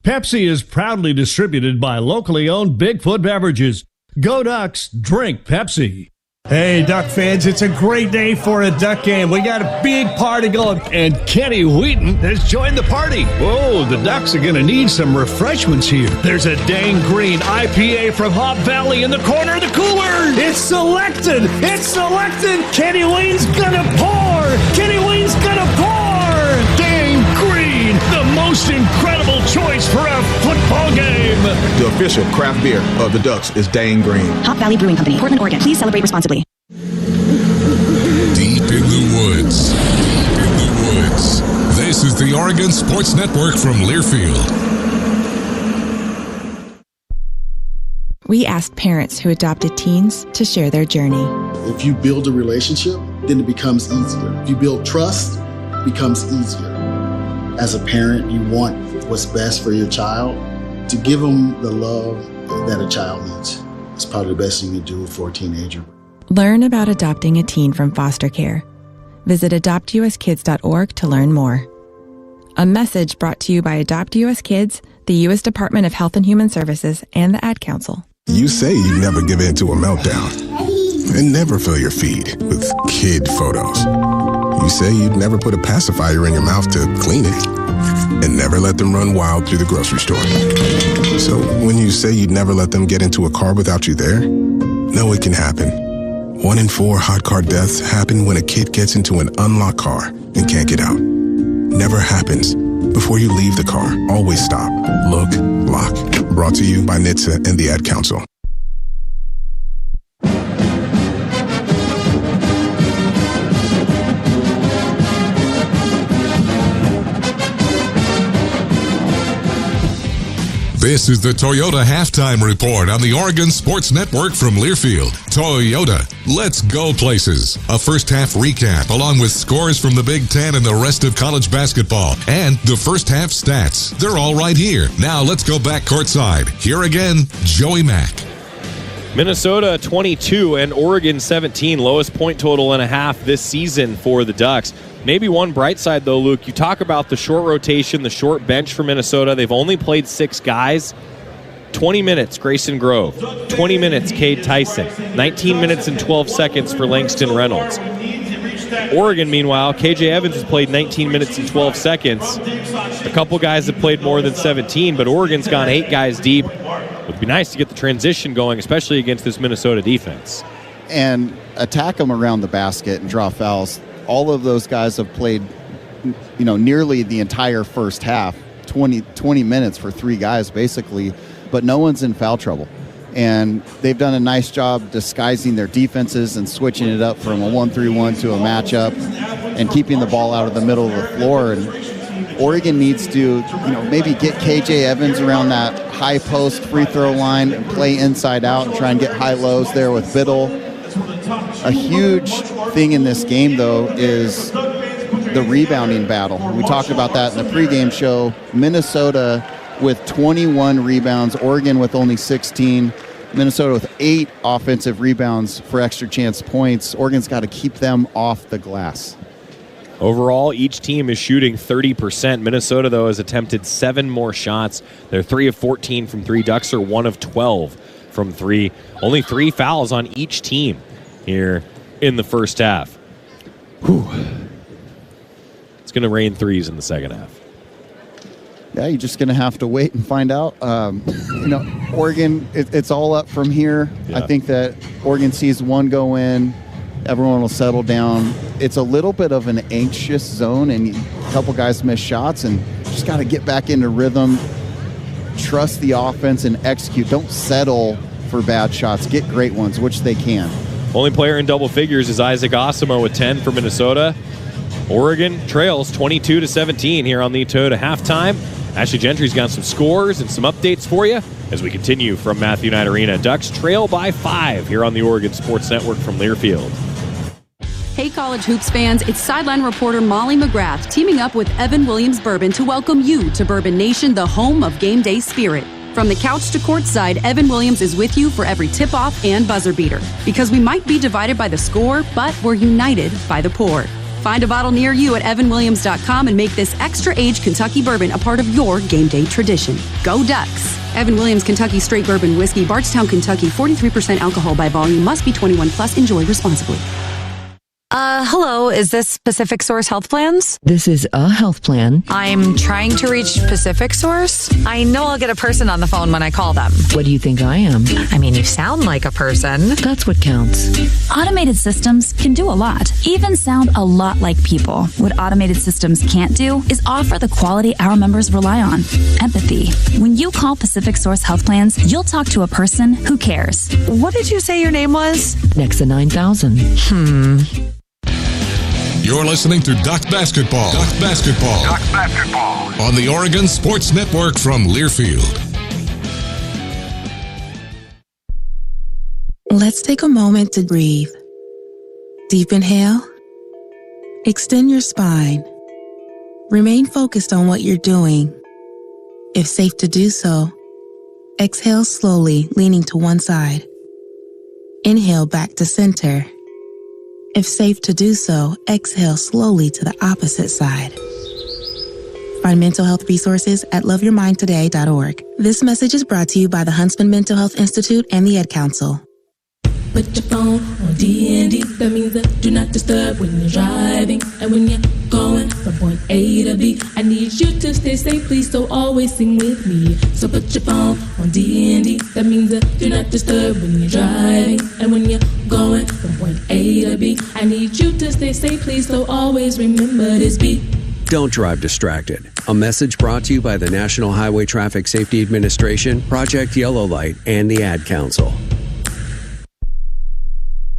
Pepsi is proudly distributed by locally owned Bigfoot Beverages. Go Ducks, drink Pepsi. Hey, Duck fans, it's a great day for a Duck game. We got a big party going. And Kenny Wheaton has joined the party. Whoa, the Ducks are going to need some refreshments here. There's a Dang Green IPA from Hop Valley in the corner of the cooler. It's selected. It's selected. Kenny Wayne's going to pour. Kenny Wayne's going to pour. The official craft beer of the Ducks is Dane Green. Hop Valley Brewing Company, Portland, Oregon. Please celebrate responsibly. Deep in the woods. Deep in the woods. This is the Oregon Sports Network from Learfield. We asked parents who adopted teens to share their journey. If you build a relationship, then it becomes easier. If you build trust, it becomes easier. As a parent, you want what's best for your child. To give them the love that a child needs. It's probably the best thing you do for a teenager. Learn about adopting a teen from foster care. Visit adoptuskids.org to learn more. A message brought to you by Adopt US Kids, the U.S. Department of Health and Human Services, and the Ad Council. You say you never give in to a meltdown and never fill your feed with kid photos. You say you'd never put a pacifier in your mouth to clean it and never let them run wild through the grocery store. So when you say you'd never let them get into a car without you there, no, it can happen. 1 in 4 hot car deaths happen when a kid gets into an unlocked car and can't get out. Never happens. Before you leave the car, always stop, look, lock. Brought to you by NHTSA and the Ad Council. This is the Toyota Halftime Report on the Oregon Sports Network from Learfield. Toyota, let's go places. A first half recap along with scores from the Big Ten and the rest of college basketball and the first half stats. They're all right here. Now let's go back courtside. Here again, Joey Mack. Minnesota 22 and Oregon 17. Lowest point total and a half this season for the Ducks. Maybe one bright side, though, Luke. You talk about the short rotation, the short bench for Minnesota. They've only played 6 guys. 20 minutes, Grayson Grove. 20 minutes, Cade Tyson. 19 minutes and 12 seconds for Langston Reynolds. Oregon, meanwhile, KJ Evans has played 19 minutes and 12 seconds. A couple guys have played more than 17, but Oregon's gone 8 guys deep. It would be nice to get the transition going, especially against this Minnesota defense. And attack them around the basket and draw fouls. All of those guys have played, nearly the entire first half, 20 minutes for 3 guys basically, but no one's in foul trouble. And they've done a nice job disguising their defenses and switching it up from a 1-3-1 to a matchup and keeping the ball out of the middle of the floor. And Oregon needs to, maybe get KJ Evans around that high post free throw line and play inside out and try and get high lows there with Biddle. A huge thing in this game, though, is the rebounding battle. We talked about that in the pregame show. Minnesota with 21 rebounds, Oregon with only 16, Minnesota with 8 offensive rebounds for extra chance points. Oregon's got to keep them off the glass. Overall, each team is shooting 30%. Minnesota, though, has attempted 7 more shots. They're 3 of 14 from 3. Ducks are 1 of 12 from 3. Only 3 fouls on each team here in the first half. Whew. It's going to rain threes in the second half. Yeah, you're just going to have to wait and find out. Oregon, it's all up from here. Yeah. I think that Oregon sees one go in, everyone will settle down. It's a little bit of an anxious zone, and a couple guys miss shots, and just got to get back into rhythm, trust the offense, and execute. Don't settle for bad shots. Get great ones, which they can. Only player in double figures is Isaac Osimo with 10 for Minnesota. Oregon trails 22-17 here on the Toyota Halftime. Ashley Gentry's got some scores and some updates for you as we continue from Matthew Knight Arena. Ducks trail by 5 here on the Oregon Sports Network from Learfield. Hey, college hoops fans, it's sideline reporter Molly McGrath teaming up with Evan Williams Bourbon to welcome you to Bourbon Nation, the home of game day spirit. From the couch to courtside, Evan Williams is with you for every tip-off and buzzer beater. Because we might be divided by the score, but we're united by the pour. Find a bottle near you at evanwilliams.com and make this extra-aged Kentucky bourbon a part of your game day tradition. Go Ducks! Evan Williams Kentucky Straight Bourbon Whiskey, Bardstown, Kentucky, 43% alcohol by volume, must be 21 plus. Enjoy responsibly. Hello, is this Pacific Source Health Plans? This is a health plan. I'm trying to reach Pacific Source. I know I'll get a person on the phone when I call them. What do you think I am? I mean, you sound like a person. That's what counts. Automated systems can do a lot, even sound a lot like people. What automated systems can't do is offer the quality our members rely on: empathy. When you call Pacific Source Health Plans, you'll talk to a person who cares. What did you say your name was? Nexa 9000. You're listening to Duck Basketball. Duck Basketball. Duck Basketball. On the Oregon Sports Network from Learfield. Let's take a moment to breathe. Deep inhale. Extend your spine. Remain focused on what you're doing. If safe to do so, exhale slowly, leaning to one side. Inhale back to center. If safe to do so, exhale slowly to the opposite side. Find mental health resources at loveyourmindtoday.org. This message is brought to you by the Huntsman Mental Health Institute and the Ad Council. Put your phone on D&D, that means that do not disturb when you're driving. And when you're going from point A to B, I need you to stay safe, please, so always sing with me. So put your phone on D&D, that means that do not disturb when you're driving. And when you're going from point A to B, I need you to stay safe, please, so always remember this beat. Don't drive distracted. A message brought to you by the National Highway Traffic Safety Administration, Project Yellow Light, and the Ad Council.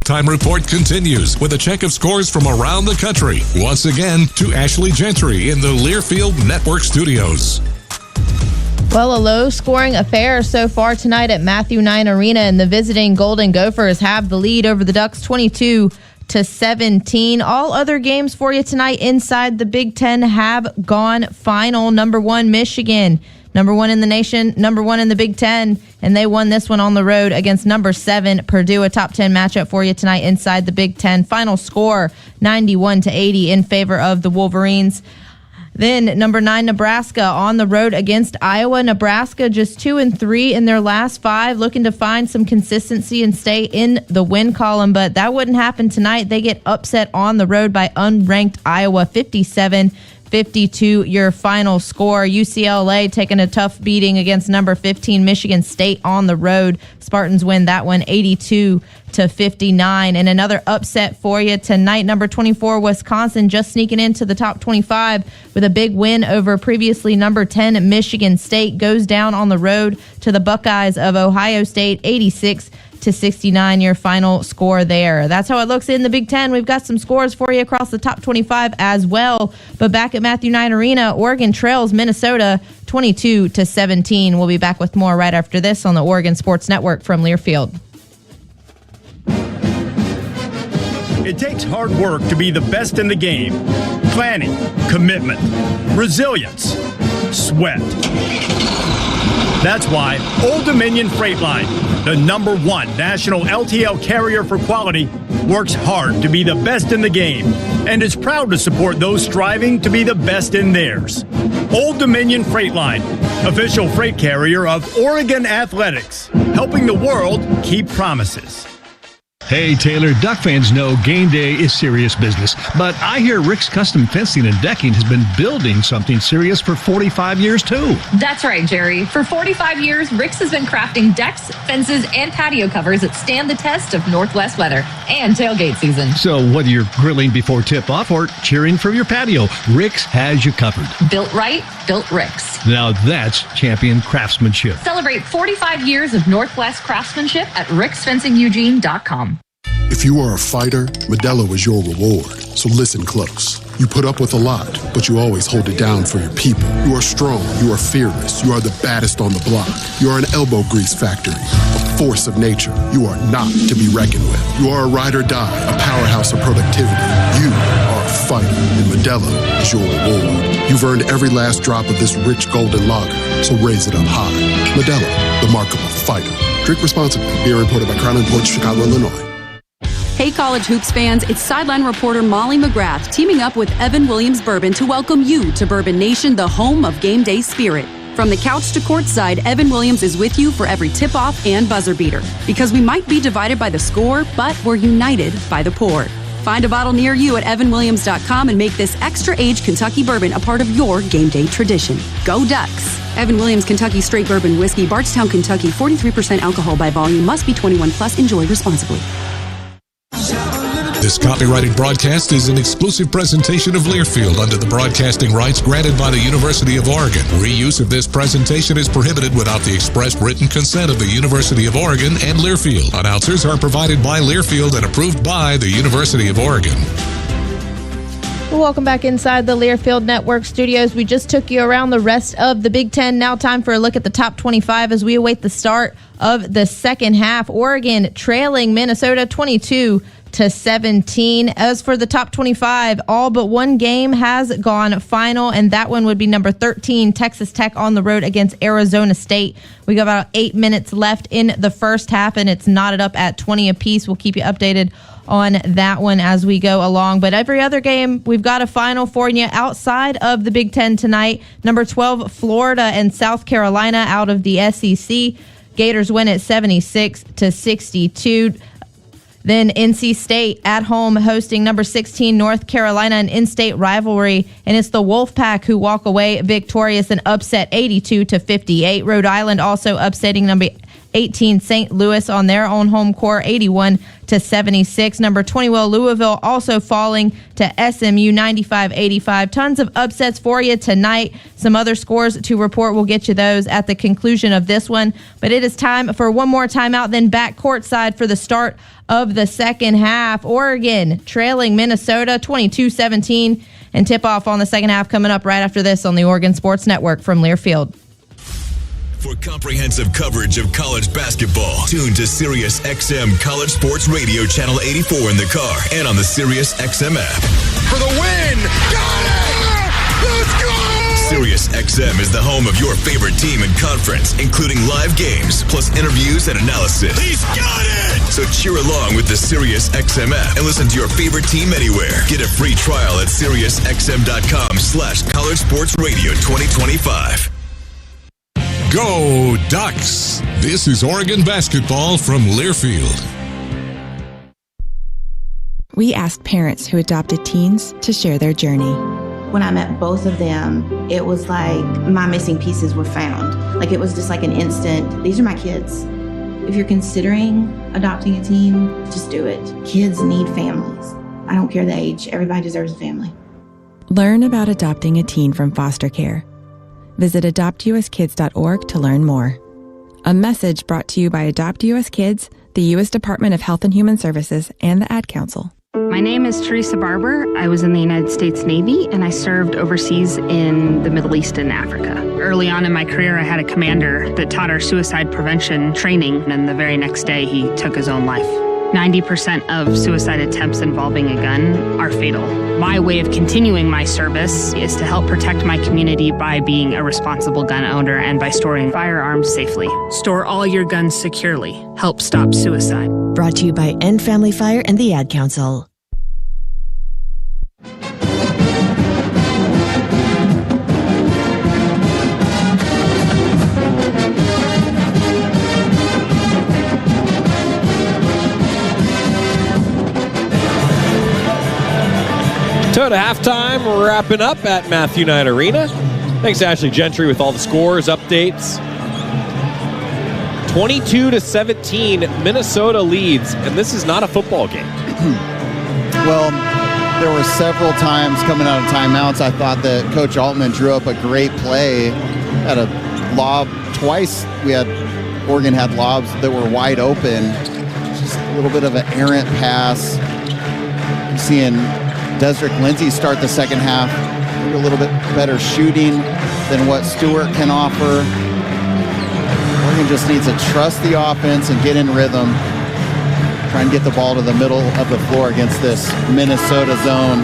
Time report continues with a check of scores from around the country. Once again, to Ashley Gentry in the Learfield Network studios. Well, a low-scoring affair so far tonight at Matthew Knight Arena, and the visiting Golden Gophers have the lead over the Ducks 22-17. All other games for you tonight inside the Big Ten have gone final. Number 1, Michigan. Number 1 in the nation, number 1 in the Big Ten, and they won this one on the road against number 7, Purdue. A top 10 matchup for you tonight inside the Big Ten. Final score, 91-80 in favor of the Wolverines. Then number 9, Nebraska on the road against Iowa. Nebraska just 2-3 in their last 5, looking to find some consistency and stay in the win column, but that wouldn't happen tonight. They get upset on the road by unranked Iowa, 57-52 your final score. UCLA taking a tough beating against number 15 Michigan State on the road. Spartans win that one 82-59. And another upset for you tonight, number 24 Wisconsin just sneaking into the top 25 with a big win over previously number 10 Michigan State. Goes down on the road to the Buckeyes of Ohio State, 86-69 your final score there. That's how it looks in the Big Ten. We've got some scores for you across the top 25 as well. But back at Matthew Knight Arena, Oregon trails Minnesota 22-17. We'll be back with more right after this on the Oregon Sports Network from Learfield. It takes hard work to be the best in the game. Planning, commitment, resilience, sweat. That's why Old Dominion Freight Line, the #1 national LTL carrier for quality, works hard to be the best in the game and is proud to support those striving to be the best in theirs. Old Dominion Freight Line, official freight carrier of Oregon Athletics, helping the world keep promises. Hey, Taylor, Duck fans know game day is serious business, but I hear Rick's Custom Fencing and Decking has been building something serious for 45 years, too. That's right, Jerry. For 45 years, Rick's has been crafting decks, fences, and patio covers that stand the test of Northwest weather and tailgate season. So whether you're grilling before tip-off or cheering from your patio, Rick's has you covered. Built right, built Rick's. Now that's champion craftsmanship. Celebrate 45 years of Northwest craftsmanship at ricksfencingeugene.com. If you are a fighter, Modelo is your reward. So listen close. You put up with a lot, but you always hold it down for your people. You are strong. You are fearless. You are the baddest on the block. You are an elbow grease factory, a force of nature. You are not to be reckoned with. You are a ride or die, a powerhouse of productivity. You are a fighter, and Modelo is your reward. You've earned every last drop of this rich golden lager, so raise it up high. Modelo, the mark of a fighter. Drink responsibly. Beer imported by Crown Imports, Chicago, Illinois. Hey, college hoops fans, it's sideline reporter Molly McGrath teaming up with Evan Williams Bourbon to welcome you to Bourbon Nation, the home of game day spirit. From the couch to courtside, Evan Williams is with you for every tip-off and buzzer beater. Because we might be divided by the score, but we're united by the pour. Find a bottle near you at evanwilliams.com and make this extra-aged Kentucky bourbon a part of your game day tradition. Go Ducks! Evan Williams Kentucky Straight Bourbon Whiskey, Bardstown, Kentucky, 43% alcohol by volume, must be 21 plus. Enjoy responsibly. This copyrighted broadcast is an exclusive presentation of Learfield under the broadcasting rights granted by the University of Oregon. Reuse of this presentation is prohibited without the express written consent of the University of Oregon and Learfield. Announcers are provided by Learfield and approved by the University of Oregon. Welcome back inside the Learfield Network studios. We just took you around the rest of the Big Ten. Now time for a look at the top 25 as we await the start of the second half. Oregon trailing Minnesota 22-17. As for the top 25, all but one game has gone final, and that one would be number 13, Texas Tech on the road against Arizona State. We got about 8 minutes left in the first half, and it's knotted up at 20 apiece. We'll keep you updated on that one as we go along. But every other game, we've got a final for you outside of the Big Ten tonight. Number 12, Florida and South Carolina out of the SEC. Gators win at 76-62. Then NC State at home hosting number 16 North Carolina, an in-state rivalry, and it's the Wolfpack who walk away victorious and upset 82-58. Rhode Island also upsetting number 18 St. Louis on their own home court, 81-76. Number 20 Louisville also falling to SMU, 95-85. Tons of upsets for you tonight. Some other scores to report. We'll get you those at the conclusion of this one. But it is time for one more timeout, then back courtside for the start of the second half. Oregon trailing Minnesota 22-17, and tip-off on the second half coming up right after this on the Oregon Sports Network from Learfield. For comprehensive coverage of college basketball, tune to Sirius XM College Sports Radio Channel 84 in the car and on the Sirius XM app. For the win! Got it! Let's go! Sirius XM is the home of your favorite team and conference, including live games, plus interviews and analysis. He's got it! So cheer along with the Sirius XM app and listen to your favorite team anywhere. Get a free trial at SiriusXM.com/College Sports Radio 2025. Go Ducks! This is Oregon basketball from Learfield. We asked parents who adopted teens to share their journey. When I met both of them, it was like my missing pieces were found. Like it was just like an instant, these are my kids. If you're considering adopting a teen, just do it. Kids need families. I don't care the age, everybody deserves a family. Learn about adopting a teen from foster care. Visit adoptuskids.org to learn more. A message brought to you by Adopt US Kids, the U.S. Department of Health and Human Services, and the Ad Council. My name is Teresa Barber. I was in the United States Navy, and I served overseas in the Middle East and Africa. Early on in my career, I had a commander that taught our suicide prevention training, and the very next day, he took his own life. 90% of suicide attempts involving a gun are fatal. My way of continuing my service is to help protect my community by being a responsible gun owner and by storing firearms safely. Store all your guns securely. Help stop suicide. Brought to you by End Family Fire and the Ad Council. So to halftime, we're wrapping up at Matthew Knight Arena. Thanks to Ashley Gentry with all the scores, updates. 22-17, Minnesota leads, and this is not a football game. Well, there were several times coming out of timeouts, I thought that Coach Altman drew up a great play. Had a lob twice. Oregon had lobs that were wide open. Just a little bit of an errant pass. You're seeing Desrick Lindsay start the second half. A little bit better shooting than what Stewart can offer. Oregon just needs to trust the offense and get in rhythm. Try and get the ball to the middle of the floor against this Minnesota zone.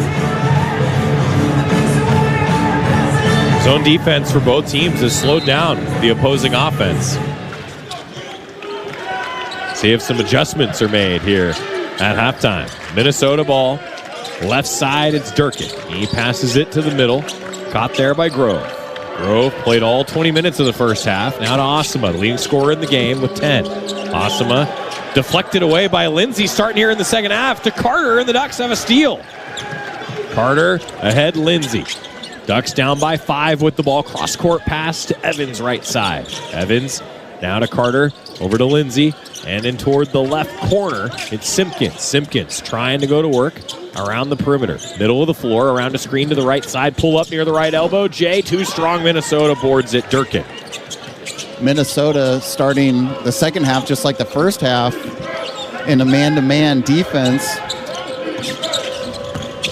Zone defense for both teams has slowed down the opposing offense. See if some adjustments are made here at halftime. Minnesota ball. Left side, it's Durkin. He passes it to the middle. Caught there by Grove. Grove played all 20 minutes of the first half. Now to Osama, the leading scorer in the game with 10. Osama Deflected away by Lindsay, starting here in the second half to Carter, and the Ducks have a steal. Carter ahead, Lindsay. Ducks down by 5 with the ball. Cross-court pass to Evans right side. Evans now to Carter, over to Lindsay, and in toward the left corner, it's Simpkins. Simpkins trying to go to work around the perimeter. Middle of the floor, around a screen to the right side, pull up near the right elbow. Jay, too strong. Minnesota boards it. Durkin. Minnesota starting the second half just like the first half in a man-to-man defense.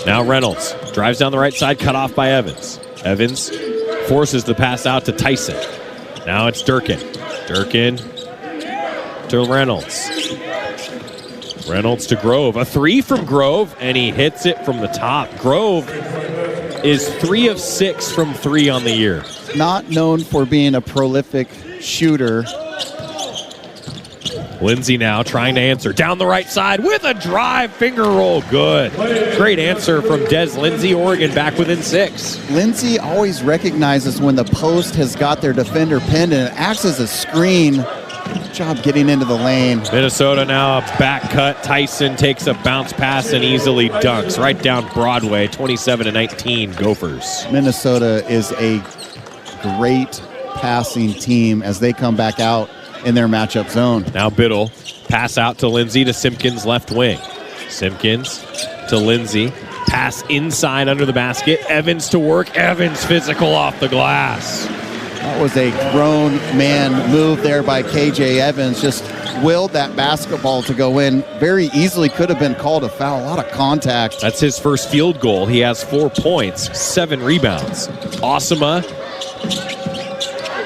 Now Reynolds drives down the right side, cut off by Evans. Evans forces the pass out to Tyson. Now it's Durkin. Durkin to Reynolds. Reynolds to Grove. A 3 from Grove, and he hits it from the top. Grove is 3 of 6 from 3 on the year. Not known for being a prolific shooter. Lindsay now trying to answer. Down the right side with a drive, finger roll, good. Great answer from Des Lindsay. Oregon back within 6. Lindsay always recognizes when the post has got their defender pinned and it acts as a screen. Good job getting into the lane. Minnesota now a back cut. Tyson takes a bounce pass and easily dunks right down Broadway. 27-19 Gophers. Minnesota is a great passing team as they come back out in their matchup zone. Now Biddle, pass out to Lindsay to Simpkins left wing. Simpkins to Lindsay, pass inside under the basket. Evans to work. Evans physical off the glass. That was a grown man move there by KJ Evans. Just willed that basketball to go in. Very easily could have been called a foul. A lot of contact. That's his first field goal. He has 4 points, 7 rebounds. Osama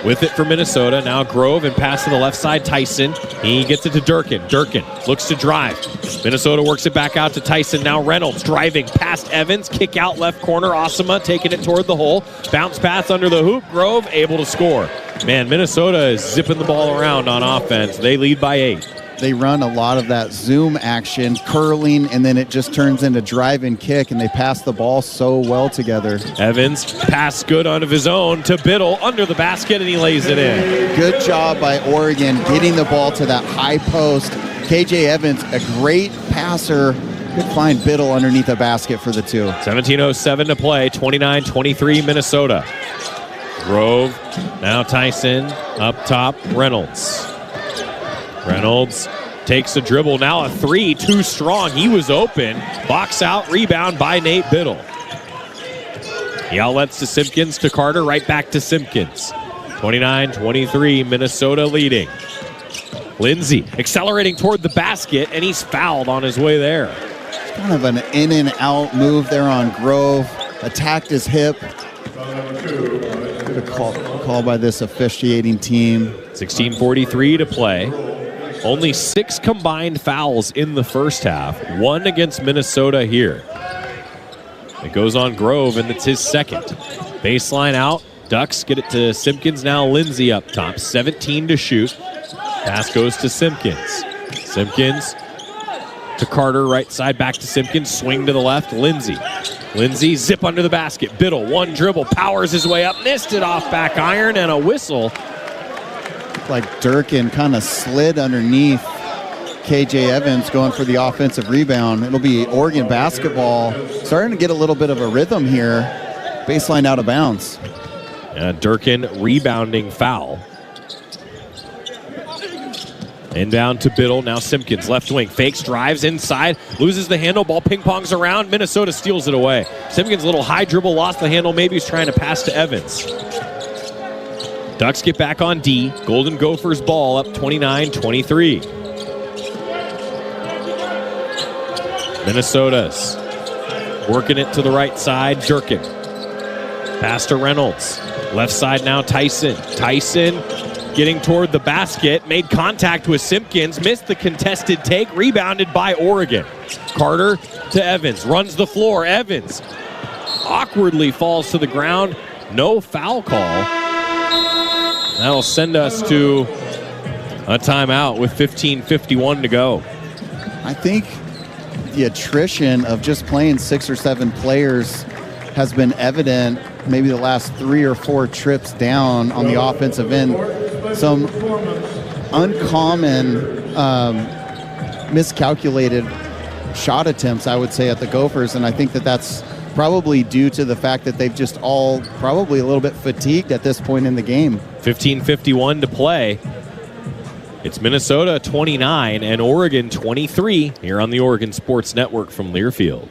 with it for Minnesota. Now Grove and pass to the left side. Tyson. He gets it to Durkin. Durkin looks to drive. Minnesota works it back out to Tyson. Now Reynolds driving past Evans. Kick out left corner. Osama taking it toward the hole. Bounce pass under the hoop. Grove able to score. Man, Minnesota is zipping the ball around on offense. They lead by 8. They run a lot of that zoom action, curling, and then it just turns into drive and kick, and they pass the ball so well together. Evans, pass good out of his own to Biddle under the basket, and he lays it in. Good job by Oregon getting the ball to that high post. KJ Evans, a great passer. Could find Biddle underneath the basket for the 2. 17:07 to play, 29-23 Minnesota. Grove, now Tyson, up top, Reynolds. Reynolds takes a dribble, now a 3, too strong. He was open. Box out, rebound by Nate Biddle. He outlets to Simpkins to Carter, right back to Simpkins. 29-23, Minnesota leading. Lindsay accelerating toward the basket, and he's fouled on his way there. Kind of an in and out move there on Grove. Attacked his hip. Good a call by this officiating team. 16:43 to play. Only 6 combined fouls in the first half. 1 against Minnesota here. It goes on Grove, and it's his second. Baseline out. Ducks get it to Simpkins. Now Lindsay up top. 17 to shoot. Pass goes to Simpkins. Simpkins to Carter. Right side back to Simpkins. Swing to the left. Lindsay. Lindsay zip under the basket. Biddle, 1 dribble. Powers his way up. Missed it off back iron, and a whistle. Like Durkin kind of slid underneath KJ Evans going for the offensive rebound. It'll be Oregon basketball starting to get a little bit of a rhythm here. Baseline out of bounds. Durkin rebounding foul. Inbound to Biddle. Now Simpkins, left wing. Fakes, drives inside. Loses the handle. Ball ping-pongs around. Minnesota steals it away. Simpkins, a little high dribble. Lost the handle. Maybe he's trying to pass to Evans. Ducks get back on D. Golden Gophers ball up 29-23. Minnesota's working it to the right side. Durkin. Pass to Reynolds. Left side now Tyson. Tyson getting toward the basket. Made contact with Simpkins. Missed the contested take. Rebounded by Oregon. Carter to Evans. Runs the floor. Evans awkwardly falls to the ground. No foul call. That'll send us to a timeout with 15:51 to go. I think the attrition of just playing 6 or 7 players has been evident maybe the last 3 or 4 trips down on the offensive end. Some uncommon miscalculated shot attempts, I would say, at the Gophers, and I think that that's probably due to the fact that they've just all probably a little bit fatigued at this point in the game. 15:51 to play. It's Minnesota 29 and Oregon 23 here on the Oregon Sports Network from Learfield.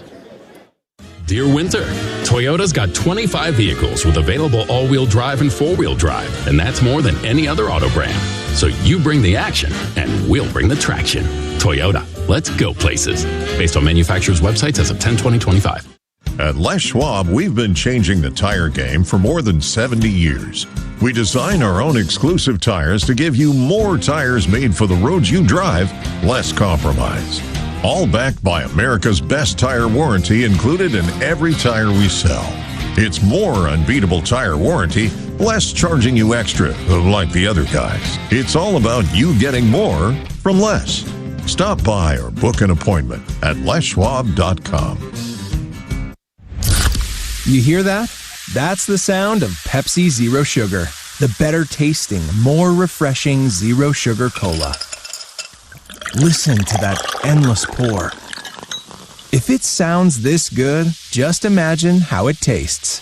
Dear Winter, Toyota's got 25 vehicles with available all-wheel drive and four-wheel drive, and that's more than any other auto brand. So you bring the action, and we'll bring the traction. Toyota, let's go places. Based on manufacturer's websites as of 10/20/25. At Les Schwab, we've been changing the tire game for more than 70 years. We design our own exclusive tires to give you more tires made for the roads you drive, less compromise. All backed by America's best tire warranty included in every tire we sell. It's more unbeatable tire warranty, less charging you extra, like the other guys. It's all about you getting more from less. Stop by or book an appointment at leschwab.com. You hear that? That's the sound of Pepsi Zero Sugar, the better tasting, more refreshing Zero Sugar Cola. Listen to that endless pour. If it sounds this good, just imagine how it tastes.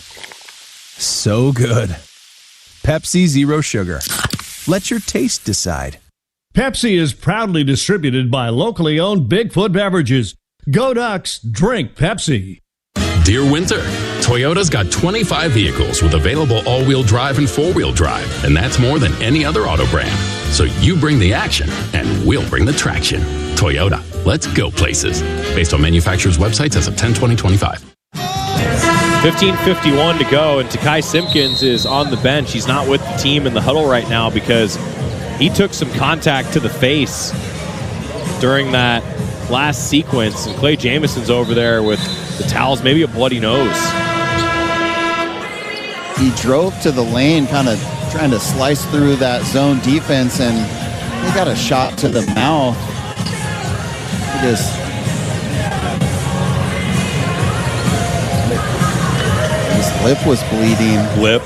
So good. Pepsi Zero Sugar. Let your taste decide. Pepsi is proudly distributed by locally owned Bigfoot Beverages. Go Ducks, drink Pepsi. Dear Winter, Toyota's got 25 vehicles with available all-wheel drive and four-wheel drive, and that's more than any other auto brand. So you bring the action, and we'll bring the traction. Toyota, let's go places. Based on manufacturer's websites as of 10/20/25. 15:51 to go, and Takai Simpkins is on the bench. He's not with the team in the huddle right now because he took some contact to the face during that last sequence, and Clay Jamison's over there with the towels, maybe a bloody nose. He drove to the lane, kind of trying to slice through that zone defense, and he got a shot to the mouth. His lip was bleeding. Lip.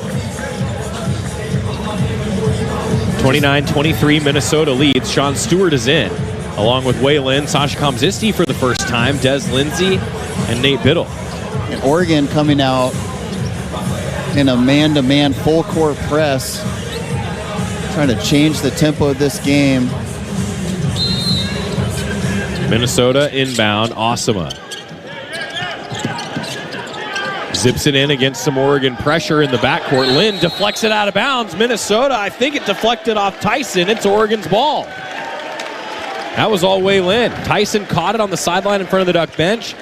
29-23, Minnesota leads. Sean Stewart is in, along with Waylon, Sasha Komzisti for the first time, Des Lindsay, and Nate Biddle. And Oregon coming out in a man-to-man full-court press, trying to change the tempo of this game. Minnesota inbound, Osama. Zips it in against some Oregon pressure in the backcourt. Lynn deflects it out of bounds. Minnesota, I think it deflected off Tyson. It's Oregon's ball. That was all Wei Lin. Tyson caught it on the sideline in front of the Duck bench.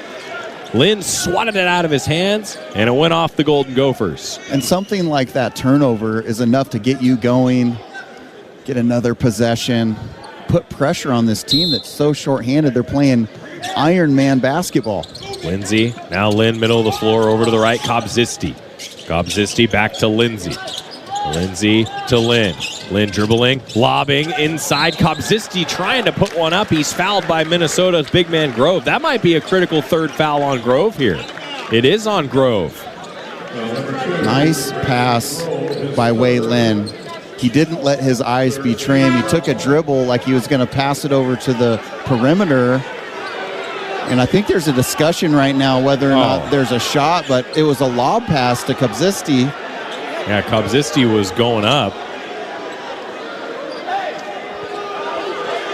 Lynn swatted it out of his hands, and it went off the Golden Gophers. And something like that turnover is enough to get you going, get another possession, put pressure on this team that's so shorthanded. They're playing Iron Man basketball. Lindsay, now Lynn, middle of the floor, over to the right, Komzisti. Komzisti back to Lindsay. Lindsay to Lynn. Lynn dribbling, lobbing inside. Komzisti trying to put one up. He's fouled by Minnesota's big man Grove. That might be a critical third foul on Grove here. It is on Grove. Nice pass by Wei Lin. He didn't let his eyes betray him. He took a dribble like he was going to pass it over to the perimeter. And I think there's a discussion right now whether or not there's a shot, but it was a lob pass to Komzisti. Yeah, Komzisti was going up.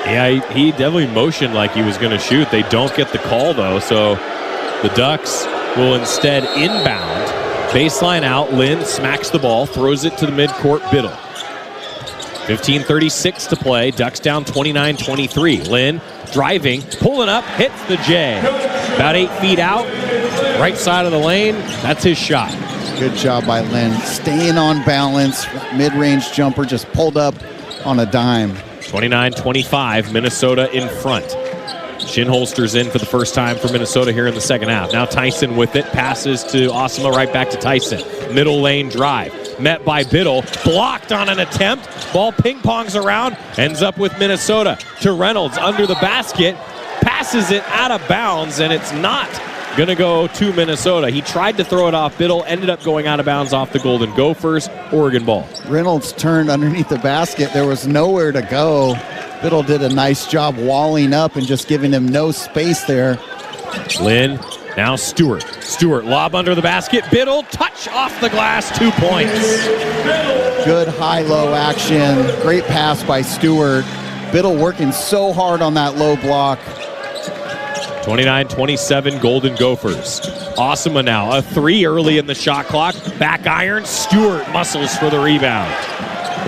Yeah, he definitely motioned like he was going to shoot. They don't get the call, though, so the Ducks will instead inbound. Baseline out, Lynn smacks the ball, throws it to the midcourt, Biddle. 15:36 to play. Ducks down 29-23. Lynn driving, pulling up, hits the J. About 8 feet out, right side of the lane. That's his shot. Good job by Lynn. Staying on balance. Mid-range jumper just pulled up on a dime. 29-25, Minnesota in front. Shinholster's in for the first time for Minnesota here in the second half. Now Tyson with it, passes to Osama, right back to Tyson. Middle lane drive, met by Biddle, blocked on an attempt. Ball ping-pongs around, ends up with Minnesota. To Reynolds under the basket, passes it out of bounds, and it's not going to go to Minnesota. He tried to throw it off Biddle, ended up going out of bounds off the Golden Gophers. Oregon ball. Reynolds turned underneath the basket. There was nowhere to go. Biddle did a nice job walling up and just giving him no space there. Lynn, now Stewart. Stewart, lob under the basket. Biddle, touch off the glass, 2 points. Good high-low action. Great pass by Stewart. Biddle working so hard on that low block. 29-27 Golden Gophers. Osama now, a 3 early in the shot clock. Back iron, Stewart muscles for the rebound.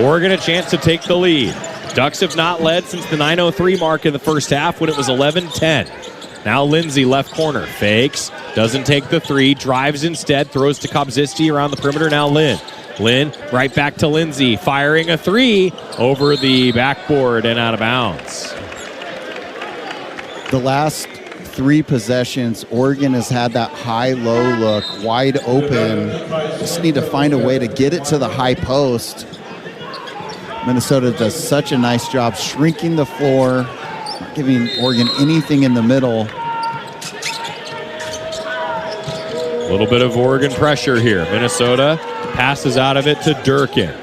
Oregon a chance to take the lead. Ducks have not led since the 9:03 mark in the first half when it was 11-10. Now Lindsay, left corner, fakes, doesn't take the 3, drives instead, throws to Kobzisti around the perimeter. Now Lynn. Lynn, right back to Lindsay, firing a 3 over the backboard and out of bounds. The last 3 possessions, Oregon has had that high-low look, wide open. Just need to find a way to get it to the high post. Minnesota does such a nice job shrinking the floor, not giving Oregon anything in the middle. A little bit of Oregon pressure here. Minnesota passes out of it to Durkin.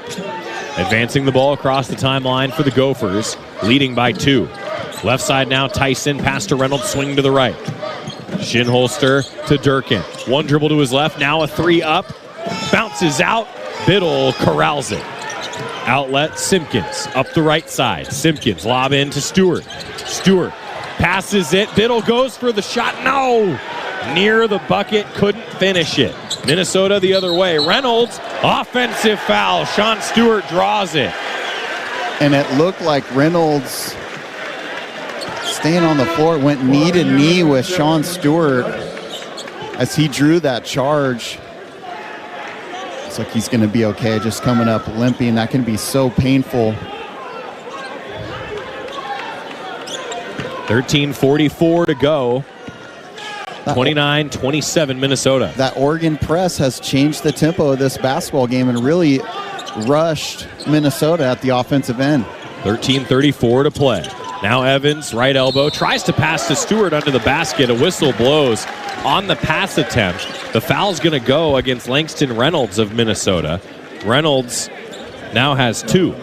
Advancing the ball across the timeline for the Gophers, leading by 2. Left side now, Tyson, pass to Reynolds, swing to the right. Shinholster to Durkin. 1 dribble to his left, now a 3 up. Bounces out, Biddle corrals it. Outlet, Simpkins, up the right side. Simpkins, lob in to Stewart. Stewart passes it, Biddle goes for the shot, no! Near the bucket, couldn't finish it. Minnesota the other way. Reynolds, offensive foul. Sean Stewart draws it. And it looked like Reynolds, staying on the floor, went knee to knee with Sean Stewart as he drew that charge. Looks like he's going to be okay, just coming up limping. That can be so painful. 13:44 to go. 29-27 Minnesota. That Oregon press has changed the tempo of this basketball game and really rushed Minnesota at the offensive end. 13:34 to play. Now Evans, right elbow, tries to pass to Stewart under the basket. A whistle blows on the pass attempt. The foul's going to go against Langston Reynolds of Minnesota. Reynolds now has 2.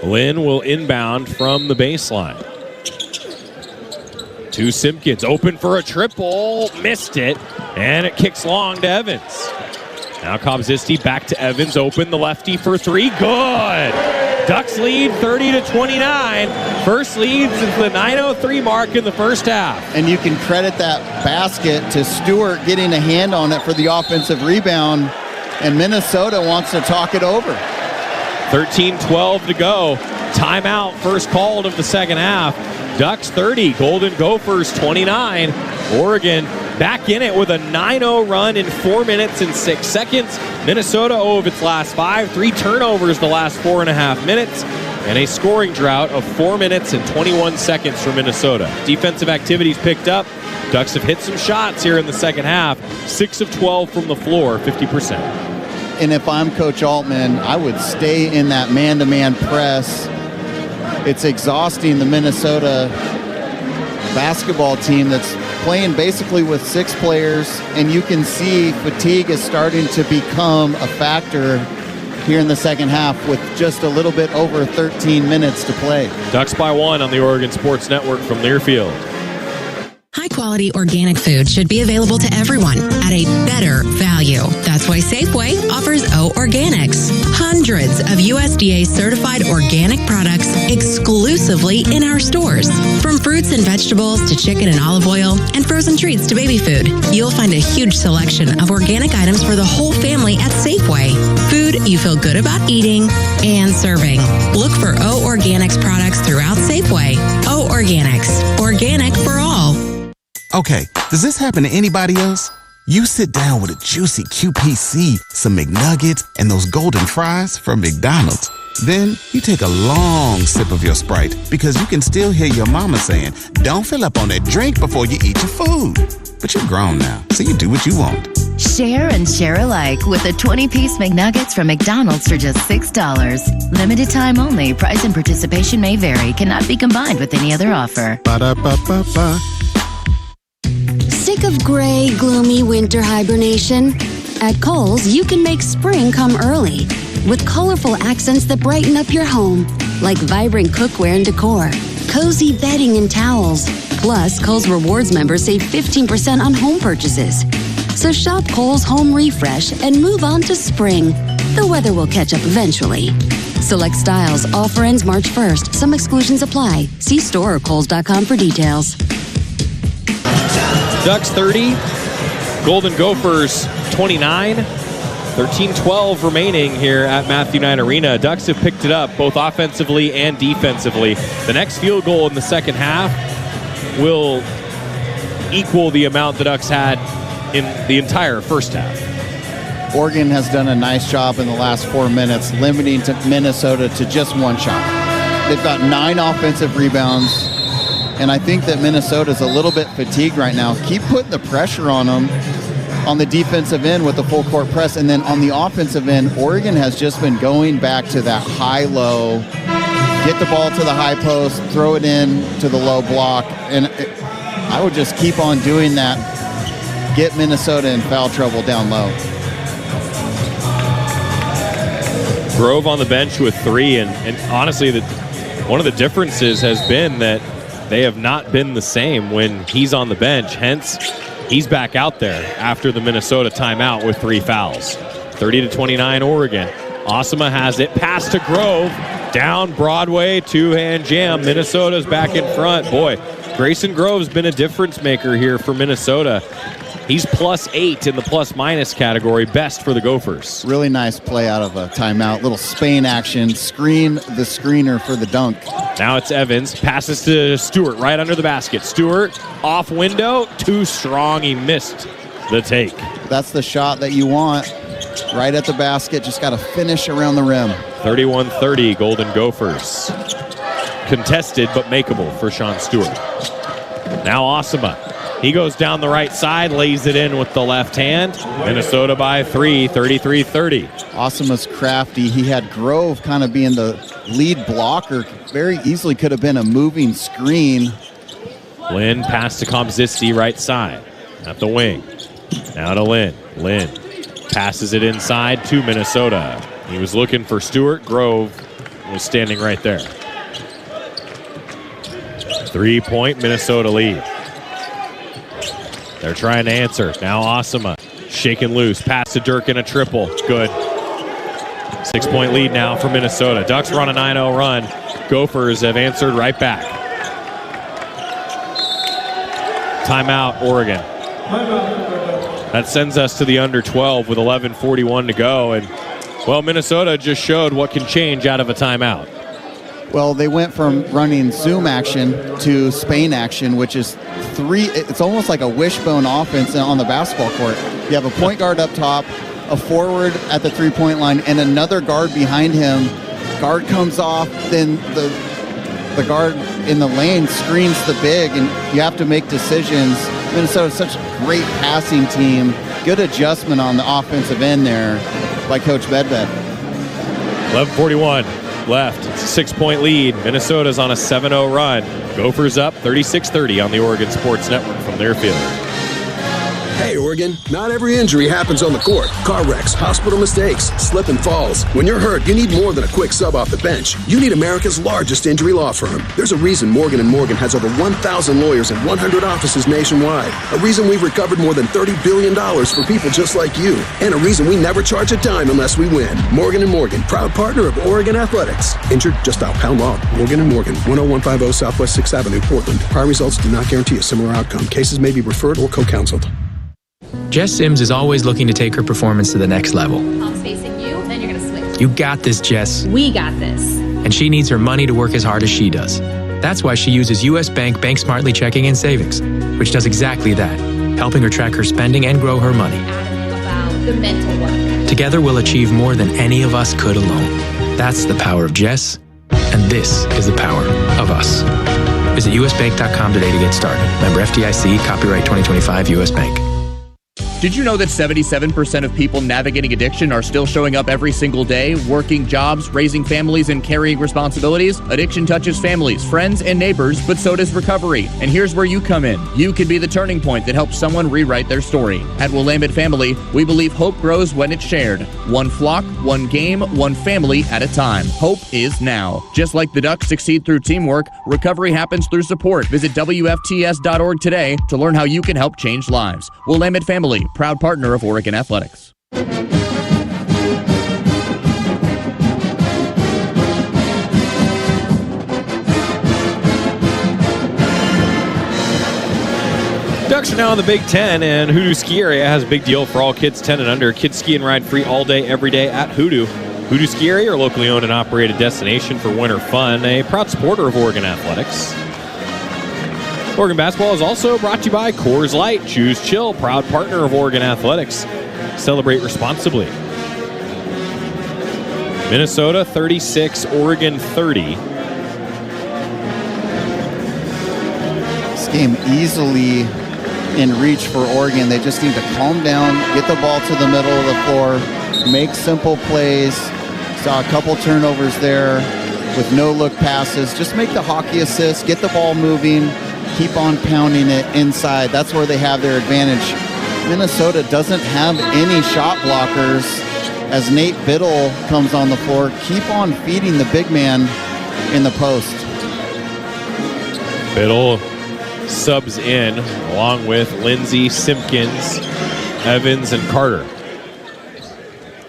Lynn will inbound from the baseline. To Simpkins, open for a triple, missed it, and it kicks long to Evans. Now Kobzisti back to Evans, open the lefty for 3, good! Ducks lead 30-29, first lead since the 9:03 mark in the first half. And you can credit that basket to Stewart getting a hand on it for the offensive rebound, and Minnesota wants to talk it over. 13:12 to go. Timeout, first called of the second half. Ducks 30, Golden Gophers 29. Oregon back in it with a 9-0 run in 4 minutes and 6 seconds. Minnesota 0 of its last 5, 3 turnovers the last 4.5 minutes, and a scoring drought of 4 minutes and 21 seconds for Minnesota. Defensive activities picked up. Ducks have hit some shots here in the second half. 6 of 12 from the floor, 50%. And if I'm Coach Altman, I would stay in that man-to-man press. It's exhausting the Minnesota basketball team that's playing basically with 6 players, and you can see fatigue is starting to become a factor here in the second half with just a little bit over 13 minutes to play. Ducks by 1 on the Oregon Sports Network from Learfield. High-quality organic food should be available to everyone at a better value. That's why Safeway offers O Organics. Hundreds of USDA-certified organic products exclusively in our stores. From fruits and vegetables to chicken and olive oil and frozen treats to baby food, you'll find a huge selection of organic items for the whole family at Safeway. Food you feel good about eating and serving. Look for O Organics products throughout Safeway. O Organics. Organic for all. Okay, does this happen to anybody else? You sit down with a juicy QPC, some McNuggets, and those golden fries from McDonald's. Then you take a long sip of your Sprite because you can still hear your mama saying, don't fill up on that drink before you eat your food. But you're grown now, so you do what you want. Share and share alike with the 20-piece McNuggets from McDonald's for just $6. Limited time only. Price and participation may vary. Cannot be combined with any other offer. Ba-da-ba-ba-ba. Sick of gray, gloomy winter hibernation? At Kohl's, you can make spring come early with colorful accents that brighten up your home, like vibrant cookware and decor, cozy bedding and towels. Plus, Kohl's Rewards members save 15% on home purchases. So shop Kohl's Home Refresh and move on to spring. The weather will catch up eventually. Select styles. Offer ends March 1st. Some exclusions apply. See store or Kohls.com for details. Ducks 30, Golden Gophers 29, 13-12 remaining here at Matthew Knight Arena. Ducks have picked it up both offensively and defensively. The next field goal in the second half will equal the amount the Ducks had in the entire first half. Oregon has done a nice job in the last 4 minutes limiting to Minnesota to just one shot. They've got 9 offensive rebounds, and I think that Minnesota's a little bit fatigued right now. Keep putting the pressure on them on the defensive end with the full court press, and then on the offensive end, Oregon has just been going back to that high-low, get the ball to the high post, throw it in to the low block, and I would just keep on doing that, get Minnesota in foul trouble down low. Grove on the bench with 3, and honestly, one of the differences has been that they have not been the same when he's on the bench, hence he's back out there after the Minnesota timeout with 3 fouls. 30-29 Oregon. Osama has it, pass to Grove, down Broadway, 2-hand jam. Minnesota's back in front. Boy, Grayson Grove's been a difference maker here for Minnesota. He's +8 in the plus-minus category, best for the Gophers. Really nice play out of a timeout. Little Spain action, screen the screener for the dunk. Now it's Evans, passes to Stewart right under the basket. Stewart off window, too strong, he missed the take. That's the shot that you want, right at the basket, just got to finish around the rim. 31-30 Golden Gophers. Contested but makeable for Sean Stewart. Now Osama. He goes down the right side, lays it in with the left hand. Minnesota by 3, 33-30. Osama's crafty. He had Grove kind of being the lead blocker. Very easily could have been a moving screen. Lynn pass to Komzisti right side at the wing. Now to Lynn. Lynn passes it inside to Minnesota. He was looking for Stewart. Grove was standing right there. 3-point Minnesota lead. They're trying to answer. Now Osama shaking loose. Pass to Dirk in a triple. Good. 6-point lead now for Minnesota. Ducks run a 9-0 run. Gophers have answered right back. Timeout, Oregon. That sends us to the under 12 with 11:41 to go. And, well, Minnesota just showed what can change out of a timeout. Well, they went from running zoom action to Spain action, which is it's almost like a wishbone offense on the basketball court. You have a point guard up top, a forward at the three-point line, and another guard behind him. Guard comes off, then the guard in the lane screens the big, and you have to make decisions. Minnesota's such a great passing team. Good adjustment on the offensive end there by Coach Bedved. 11:41 left. It's a 6-point lead. Minnesota's on a 7-0 run. Gophers up 36-30 on the Oregon Sports Network from Learfield. Hey, Oregon, not every injury happens on the court. Car wrecks, hospital mistakes, slip and falls. When you're hurt, you need more than a quick sub off the bench. You need America's largest injury law firm. There's a reason Morgan & Morgan has over 1,000 lawyers and 100 offices nationwide. A reason we've recovered more than $30 billion for people just like you. And a reason we never charge a dime unless we win. Morgan & Morgan, proud partner of Oregon Athletics. Injured? Just dial pound law. Morgan & Morgan, 10150 Southwest 6th Avenue, Portland. Prior results do not guarantee a similar outcome. Cases may be referred or co-counseled. Jess Sims is always looking to take her performance to the next level. Palms facing you, then you're going to switch. You got this, Jess. We got this. And she needs her money to work as hard as she does. That's why she uses U.S. Bank Bank Smartly Checking and Savings, which does exactly that, helping her track her spending and grow her money. About the mental work. Together we'll achieve more than any of us could alone. That's the power of Jess, and this is the power of us. Visit usbank.com today to get started. Member FDIC, copyright 2025 U.S. Bank. Did you know that 77% of people navigating addiction are still showing up every single day, working jobs, raising families, and carrying responsibilities? Addiction touches families, friends, and neighbors, but so does recovery. And here's where you come in. You can be the turning point that helps someone rewrite their story. At Willamette Family, we believe hope grows when it's shared. One flock, one game, one family at a time. Hope is now. Just like the Ducks succeed through teamwork, recovery happens through support. Visit WFTS.org today to learn how you can help change lives. Willamette Family, proud partner of Oregon Athletics. Ducks are now in the Big Ten, and Hoodoo Ski Area has a big deal for all kids 10 and under. Kids ski and ride free all day, every day at Hoodoo. Hoodoo Ski Area, your locally owned and operated destination for winter fun, a proud supporter of Oregon Athletics. Oregon basketball is also brought to you by Coors Light. Choose chill, proud partner of Oregon Athletics. Celebrate responsibly. Minnesota 36, Oregon 30. This game easily in reach for Oregon. They just need to calm down, get the ball to the middle of the floor, make simple plays. Saw a couple turnovers there with no-look passes. Just make the hockey assist, get the ball moving, keep on pounding it inside. That's where they have their advantage. Minnesota doesn't have any shot blockers as Nate Biddle comes on the floor. Keep on feeding the big man in the post. Biddle subs in along with Lindsey, Simpkins, Evans, and Carter.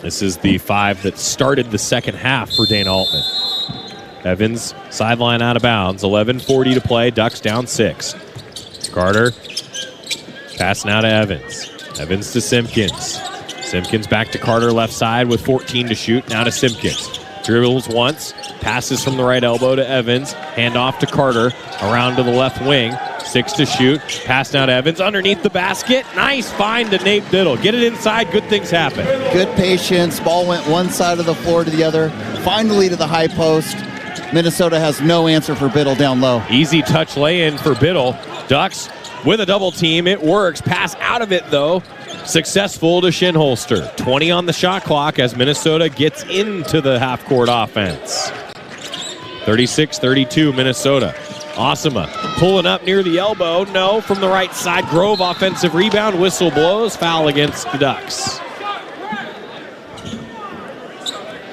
This is the five that started the second half for Dana Altman. Evans, sideline out of bounds. 11:40 to play. Ducks down 6. Carter, pass now to Evans. Evans to Simpkins. Simpkins back to Carter left side with 14 to shoot. Now to Simpkins. Dribbles once. Passes from the right elbow to Evans. Hand off to Carter. Around to the left wing. 6 to shoot. Pass now to Evans. Underneath the basket. Nice find to Nate Biddle. Get it inside. Good things happen. Good patience. Ball went one side of the floor to the other. Finally to the high post. Minnesota has no answer for Biddle down low. Easy touch lay-in for Biddle. Ducks with a double team. It works. Pass out of it, though. Successful to Shinholster. 20 on the shot clock as Minnesota gets into the half-court offense. 36-32 Minnesota. Osima pulling up near the elbow. No, from the right side. Grove offensive rebound. Whistle blows. Foul against the Ducks.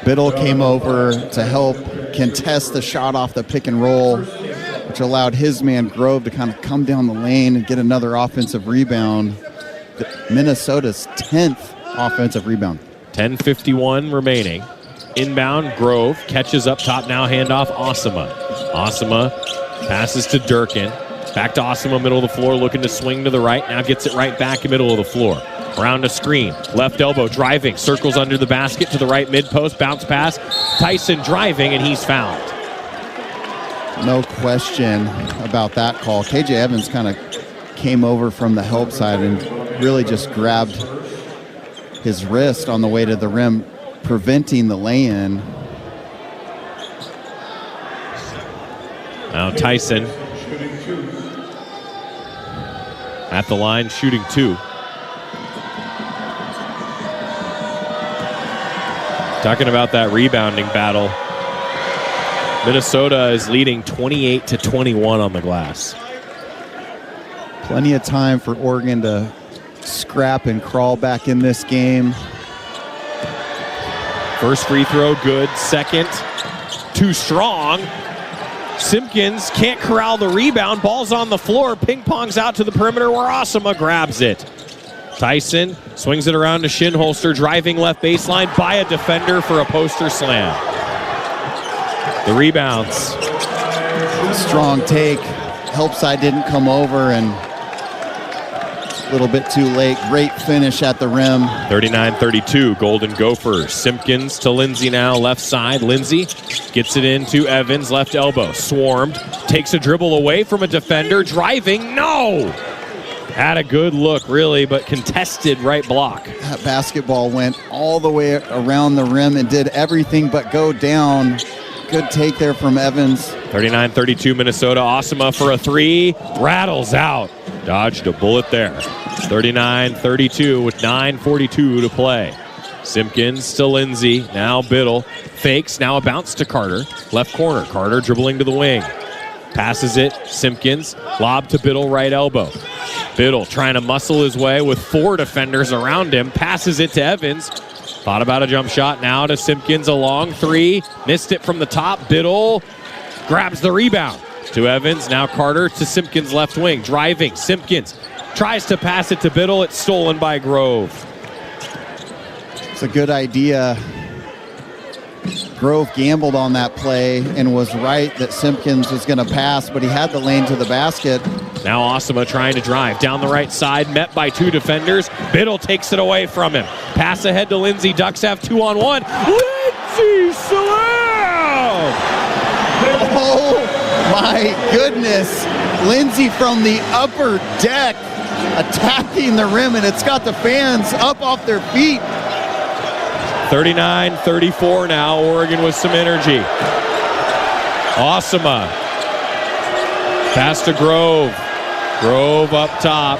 Biddle came over to help contest the shot off the pick and roll, which allowed his man Grove to kind of come down the lane and get another offensive rebound. Minnesota's 10th offensive rebound. 10:51 remaining. Inbound, Grove catches up top now, handoff, Osima. Osima passes to Durkin. Back to Osima, middle of the floor, looking to swing to the right. Now gets it right back in middle of the floor. Around a screen, left elbow, driving, circles under the basket to the right mid-post, bounce pass. Tyson driving, and he's fouled. No question about that call. KJ Evans kind of came over from the help side and really just grabbed his wrist on the way to the rim, preventing the lay-in. Now Tyson at the line, shooting 2. Talking about that rebounding battle, Minnesota is leading 28-21 on the glass. Plenty of time for Oregon to scrap and crawl back in this game. First free throw, good. Second, too strong. Simpkins can't corral the rebound. Ball's on the floor. Ping pongs out to the perimeter where Osima grabs it. Tyson swings it around to Shinholster, driving left baseline by a defender for a poster slam. The rebounds. Strong take. Help side didn't come over and a little bit too late. Great finish at the rim. 39-32, Golden Gophers. Simpkins to Lindsey now, left side. Lindsey gets it into Evans, left elbow. Swarmed, takes a dribble away from a defender, driving, no! Had a good look, really, but contested right block. That basketball went all the way around the rim and did everything but go down. Good take there from Evans. 39-32 Minnesota. Osama for a three. Rattles out. Dodged a bullet there. 39-32 with 9:42 to play. Simpkins to Lindsay. Now Biddle. Fakes. Now a bounce to Carter. Left corner. Carter dribbling to the wing. Passes it. Simpkins. Lob to Biddle. Right elbow. Biddle trying to muscle his way with 4 defenders around him. Passes it to Evans. Thought about a jump shot. Now to Simpkins. A long three. Missed it from the top. Biddle grabs the rebound. To Evans. Now Carter to Simpkins' left wing. Driving. Simpkins tries to pass it to Biddle. It's stolen by Grove. It's a good idea. Grove gambled on that play and was right that Simpkins was going to pass, but he had the lane to the basket. Now Osama trying to drive down the right side, met by 2 defenders. Biddle takes it away from him. Pass ahead to Lindsay. Ducks have 2-on-1. Lindsay slam! Oh my goodness. Lindsay from the upper deck attacking the rim, and it's got the fans up off their feet. 39-34 now. Oregon with some energy. Osama. Pass to Grove. Grove up top.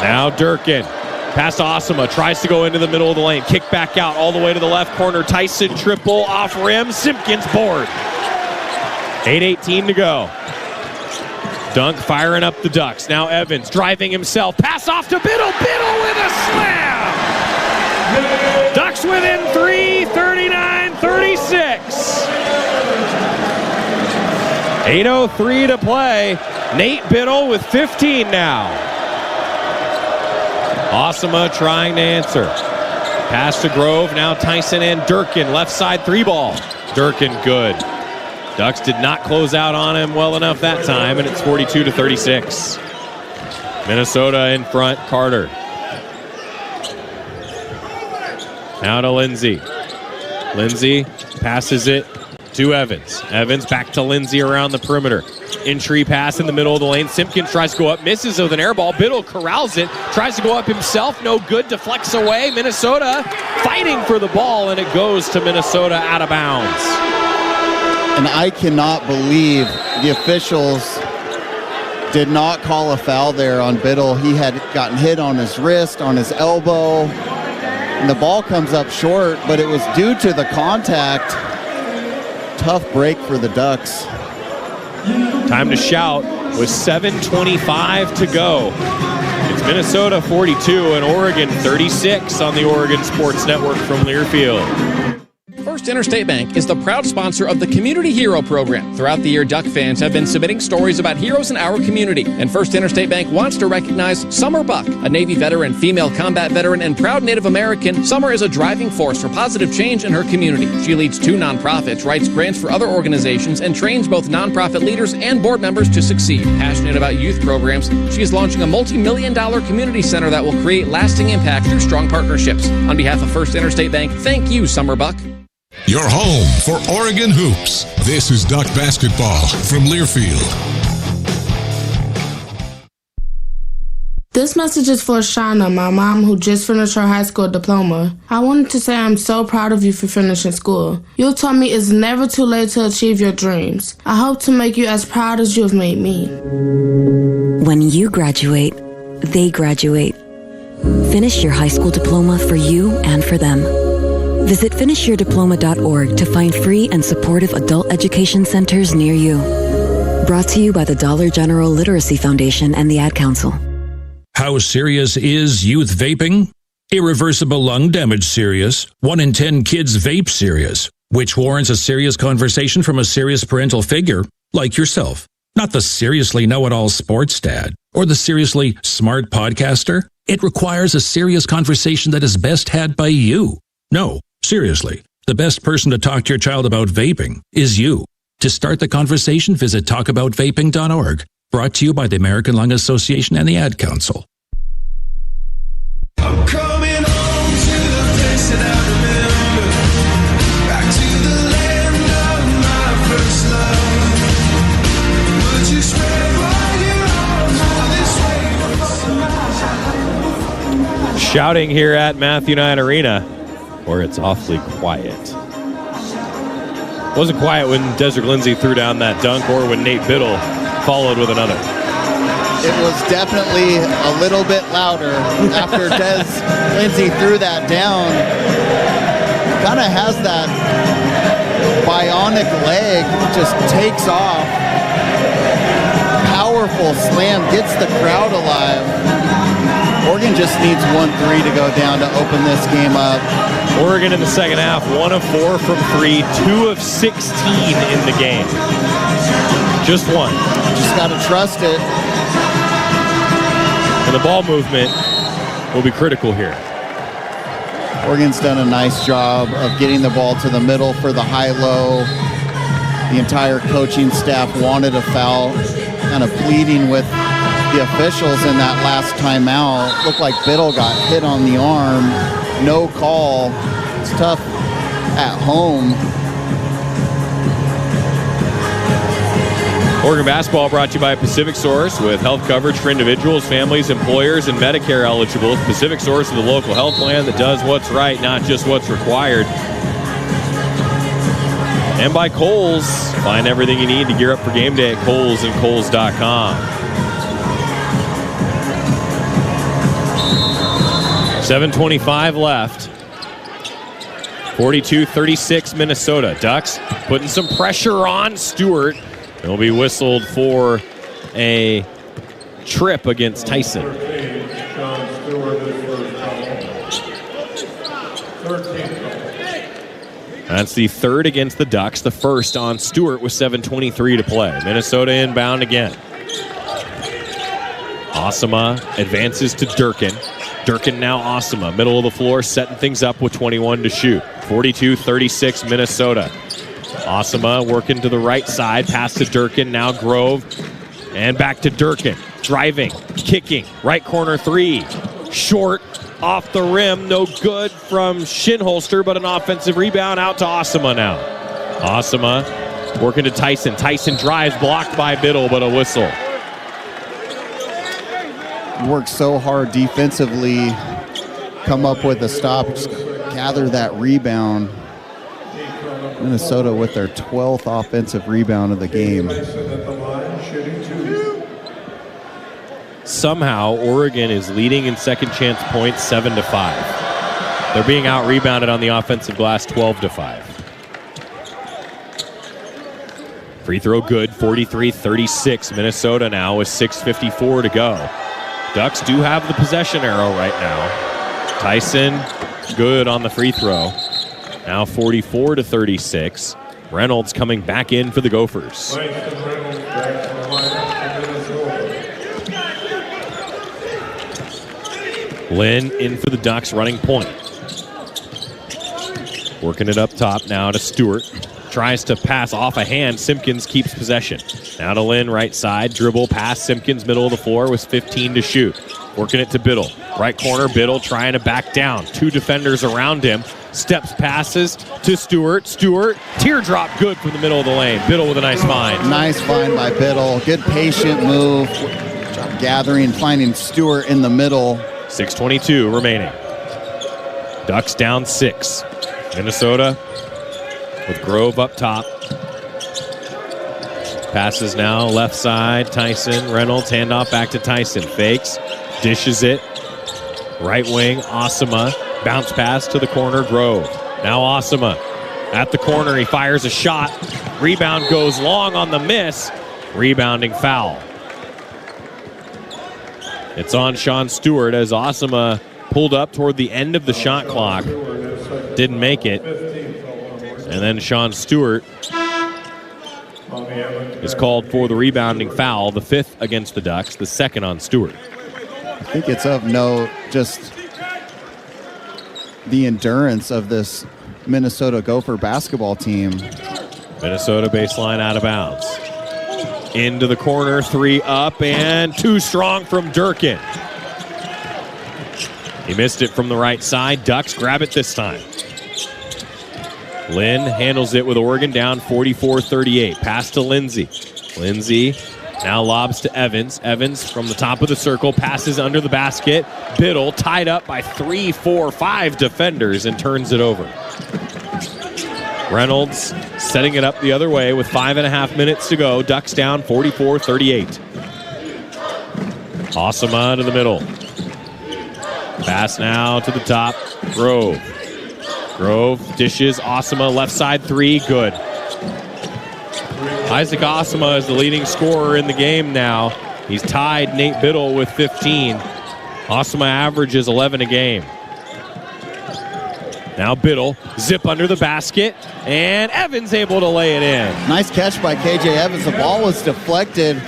Now Durkin. Pass to Osama. Tries to go into the middle of the lane. Kick back out all the way to the left corner. Tyson triple off rim. Simpkins board. 8:18 to go. Dunk firing up the Ducks. Now Evans driving himself. Pass off to Biddle. Biddle with a slam. Ducks within 3, 39-36. 8:03 to play. Nate Biddle with 15 now. Osama trying to answer. Pass to Grove. Now Tyson and Durkin. Left side 3-ball. Durkin good. Ducks did not close out on him well enough that time, and it's 42-36. Minnesota in front. Carter. Now to Lindsay. Lindsay passes it to Evans. Evans back to Lindsay around the perimeter. Entry pass in the middle of the lane. Simpkins tries to go up, misses with an air ball. Biddle corrals it, tries to go up himself. No good, deflects away. Minnesota fighting for the ball, and it goes to Minnesota out of bounds. And I cannot believe the officials did not call a foul there on Biddle. He had gotten hit on his wrist, on his elbow. And the ball comes up short, but it was due to the contact. Tough break for the Ducks. Time to shout with 7:25 to go. It's Minnesota 42 and Oregon 36 on the Oregon Sports Network from Learfield. First Interstate Bank is the proud sponsor of the Community Hero Program. Throughout the year, Duck fans have been submitting stories about heroes in our community. And First Interstate Bank wants to recognize Summer Buck, a Navy veteran, female combat veteran, and proud Native American. Summer is a driving force for positive change in her community. She leads 2 nonprofits, writes grants for other organizations, and trains both nonprofit leaders and board members to succeed. Passionate about youth programs, she is launching a multi-million-dollar community center that will create lasting impact through strong partnerships. On behalf of First Interstate Bank, thank you, Summer Buck. Your home for Oregon hoops. This is Duck Basketball from Learfield. This message is for Shauna, my mom who just finished her high school diploma. I wanted to say I'm so proud of you for finishing school. You taught me it's never too late to achieve your dreams. I hope to make you as proud as you have made me. When you graduate, they graduate. Finish your high school diploma for you and for them. Visit finishyourdiploma.org to find free and supportive adult education centers near you. Brought to you by the Dollar General Literacy Foundation and the Ad Council. How serious is youth vaping? Irreversible lung damage serious. 1 in 10 kids vape serious, which warrants a serious conversation from a serious parental figure like yourself. Not the seriously know-it-all sports dad or the seriously smart podcaster. It requires a serious conversation that is best had by you. No, seriously, the best person to talk to your child about vaping is you. To start the conversation, visit talkaboutvaping.org. Brought to you by the American Lung Association and the Ad Council. I'm coming home to the place that I remember, back to the land of my first love. Would you spread wide your arms? Shouting here at Matthew Knight Arena, where it's awfully quiet. Wasn't quiet when Desiree Lindsay threw down that dunk or when Nate Biddle followed with another. It was definitely a little bit louder after Des Lindsay threw that down. Kind of has that bionic leg, just takes off. Powerful slam, gets the crowd alive. Oregon just needs 1-3 to go down to open this game up. Oregon in the second half, 1 of 4 from 3, 2 of 16 in the game. Just one. Just got to trust it. And the ball movement will be critical here. Oregon's done a nice job of getting the ball to the middle for the high-low. The entire coaching staff wanted a foul, kind of pleading with the officials in that last timeout. Looked like Biddle got hit on the arm. No call. It's tough at home. Oregon basketball brought to you by Pacific Source with health coverage for individuals, families, employers, and Medicare eligibles. Pacific Source is the local health plan that does what's right, not just what's required. And by Kohl's. Find everything you need to gear up for game day at Kohl's and Kohl's.com. 7:25 left. 42-36 Minnesota. Ducks putting some pressure on Stewart. It'll be whistled for a trip against Tyson. That's the third against the Ducks, the first on Stewart with 7:23 to play. Minnesota inbound again. Osama advances to Durkin. Durkin now Osama, middle of the floor, setting things up with 21 to shoot. 42-36 Minnesota. Osama working to the right side, pass to Durkin, now Grove, and back to Durkin. Driving, kicking, right corner three. Short, off the rim, no good from Shinholster, but an offensive rebound out to Osama now. Osama working to Tyson. Tyson drives, blocked by Biddle, but a whistle. Worked so hard defensively, come up with a stop, just gather that rebound. Minnesota with their 12th offensive rebound of the game. Somehow, Oregon is leading in second chance points 7-5. They're being out-rebounded on the offensive glass 12-5. Free throw good, 43-36. Minnesota now with 6:54 to go. Ducks do have the possession arrow right now. Tyson, good on the free throw. Now 44-36. Reynolds coming back in for the Gophers. Lynn in for the Ducks, running point. Working it up top now to Stewart. Tries to pass off a hand. Simpkins keeps possession. Now to Lynn, right side. Dribble, pass. Simpkins, middle of the floor with 15 to shoot. Working it to Biddle. Right corner, Biddle trying to back down. Two defenders around him. Steps, passes to Stewart. Stewart, teardrop good from the middle of the lane. Biddle with a nice find. Nice find by Biddle. Good patient move. Job gathering, finding Stewart in the middle. 6:22 remaining. Ducks down 6. Minnesota with Grove up top. Passes now left side. Tyson, Reynolds, handoff back to Tyson. Fakes, dishes it. Right wing, Osama. Bounce pass to the corner, Grove. Now Osama at the corner. He fires a shot. Rebound goes long on the miss. Rebounding foul. It's on Sean Stewart as Osama pulled up toward the end of the shot clock. Didn't make it. And then Sean Stewart is called for the rebounding foul, the 5th against the Ducks, the 2nd on Stewart. I think it's of note just the endurance of this Minnesota Gopher basketball team. Minnesota baseline out of bounds. Into the corner, 3 up, and 2 strong from Durkin. He missed it from the right side. Ducks grab it this time. Lynn handles it with Oregon down 44-38. Pass to Lindsay. Lindsay Now lobs to Evans. Evans from the top of the circle, passes under the basket. Biddle tied up by 3, 4, 5 defenders and turns it over. Reynolds setting it up the other way with 5.5 minutes to go. Ducks down 44-38. Osama to the middle. Pass now to the top. Grove dishes. Osama left side 3. Good. Isaac Osama is the leading scorer in the game now. He's tied Nate Biddle with 15. Osama averages 11 a game. Now Biddle, zip under the basket, and Evans able to lay it in. Nice catch by KJ Evans. The ball was deflected.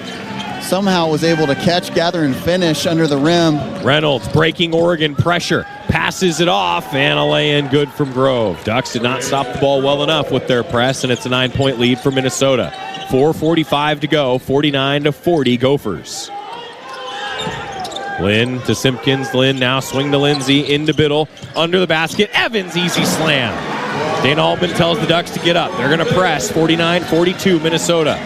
Somehow was able to catch, gather, and finish under the rim. Reynolds breaking Oregon pressure. Passes it off, and a lay-in good from Grove. Ducks did not stop the ball well enough with their press, and it's a 9-point lead for Minnesota. 4:45 to go, 49-40 Gophers. Lynn to Simpkins. Lynn now swing to Lindsay, into Biddle, under the basket. Evans, easy slam. Dana Altman tells the Ducks to get up. They're going to press. 49-42 Minnesota.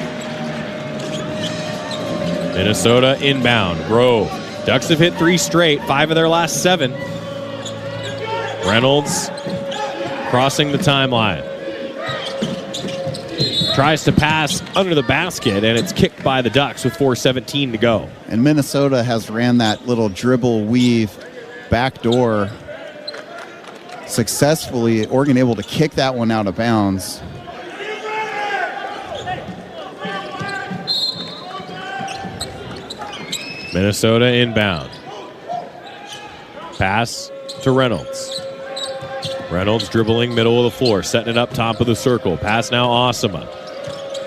Minnesota inbound. Grove. Ducks have hit 3 straight, 5 of their last 7. Reynolds crossing the timeline. Tries to pass under the basket, and it's kicked by the Ducks with 4:17 to go. And Minnesota has ran that little dribble weave backdoor successfully. Oregon able to kick that one out of bounds. Minnesota inbound. Pass to Reynolds. Reynolds dribbling middle of the floor, setting it up top of the circle. Pass now Osama.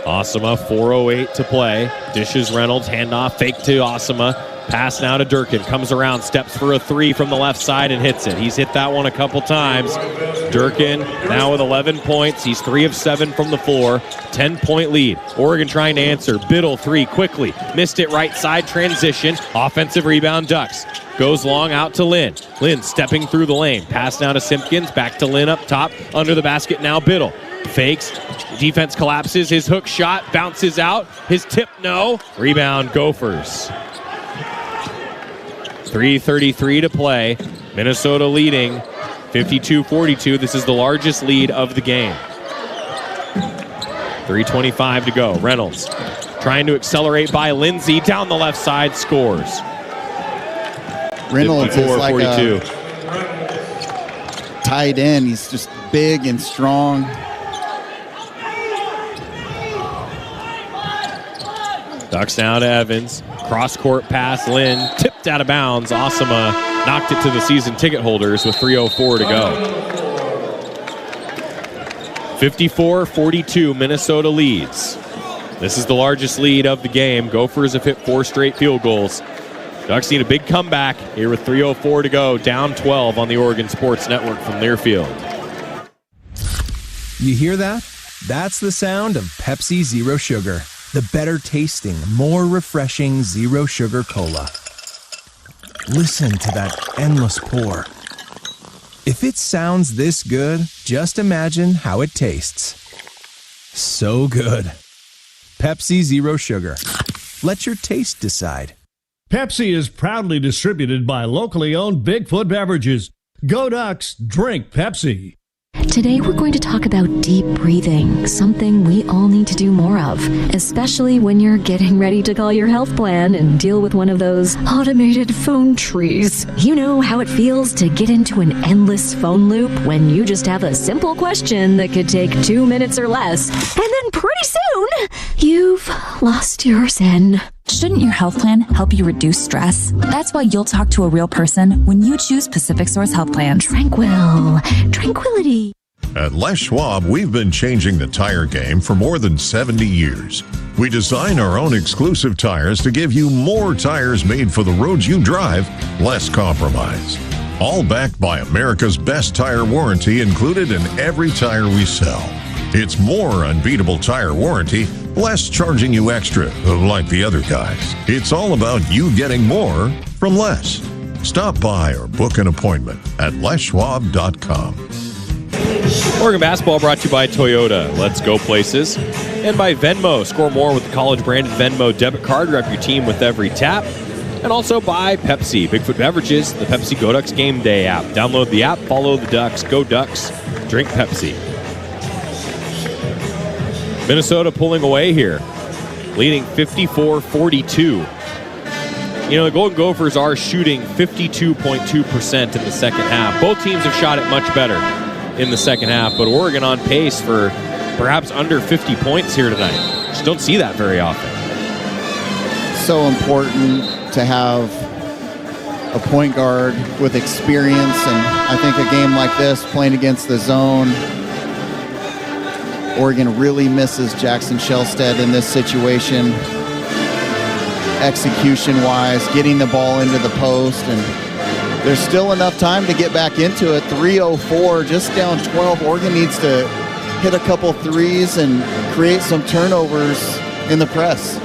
Osama, 4:08 to play. Dishes Reynolds, handoff, fake to Osama. Pass now to Durkin, comes around, steps for a 3 from the left side and hits it. He's hit that one a couple times. Durkin now with 11 points. He's 3 of 7 from the floor. 10-point lead. Oregon trying to answer. Biddle 3 quickly. Missed it right side transition. Offensive rebound Ducks. Goes long out to Lynn. Lynn stepping through the lane. Pass now to Simpkins. Back to Lynn up top. Under the basket now Biddle. Fakes. Defense collapses. His hook shot bounces out. His tip no. Rebound Gophers. 3:33 to play. Minnesota leading 52-42. This is the largest lead of the game. 3:25 to go. Reynolds trying to accelerate by Lindsay. Down the left side, scores. Reynolds is like a tight end. He's just big and strong. Ducks now to Evans. Cross-court pass, Lynn. Tipped out of bounds. Osama knocked it to the season ticket holders with 3:04 to go. 54-42, Minnesota leads. This is the largest lead of the game. Gophers have hit 4 straight field goals. Ducks need a big comeback here with 3:04 to go. Down 12 on the Oregon Sports Network from Learfield. You hear that? That's the sound of Pepsi Zero Sugar. The better tasting, more refreshing Zero Sugar Cola. Listen to that endless pour. If it sounds this good, just imagine how it tastes. So good. Pepsi Zero Sugar. Let your taste decide. Pepsi is proudly distributed by locally owned Bigfoot Beverages. Go Ducks, drink Pepsi. Today we're going to talk about deep breathing, something we all need to do more of, especially when you're getting ready to call your health plan and deal with one of those automated phone trees. You know how it feels to get into an endless phone loop when you just have a simple question that could take 2 minutes or less, and then pretty soon, you've lost your zen. Shouldn't your health plan help you reduce stress? That's why you'll talk to a real person when you choose Pacific Source Health Plan. Tranquility. At Les Schwab, we've been changing the tire game for more than 70 years. We design our own exclusive tires to give you more tires made for the roads you drive, less compromise. All backed by America's best tire warranty included in every tire we sell. It's more unbeatable tire warranty, less charging you extra, like the other guys. It's all about you getting more from less. Stop by or book an appointment at leschwab.com. Oregon basketball brought to you by Toyota. Let's go places. And by Venmo. Score more with the college-branded Venmo debit card. Rep your team with every tap. And also by Pepsi. Bigfoot Beverages, the Pepsi Go Ducks Game Day app. Download the app, follow the Ducks, go Ducks, drink Pepsi. Minnesota pulling away here, leading 54-42. You know, the Golden Gophers are shooting 52.2% in the second half. Both teams have shot it much better in the second half, but Oregon on pace for perhaps under 50 points here tonight. Just don't see that very often. So important to have a point guard with experience, and I think a game like this, playing against the zone, Oregon really misses Jackson Shellstead in this situation, execution-wise, getting the ball into the post, and there's still enough time to get back into it. 3:04, just down 12. Oregon needs to hit a couple threes and create some turnovers in the press.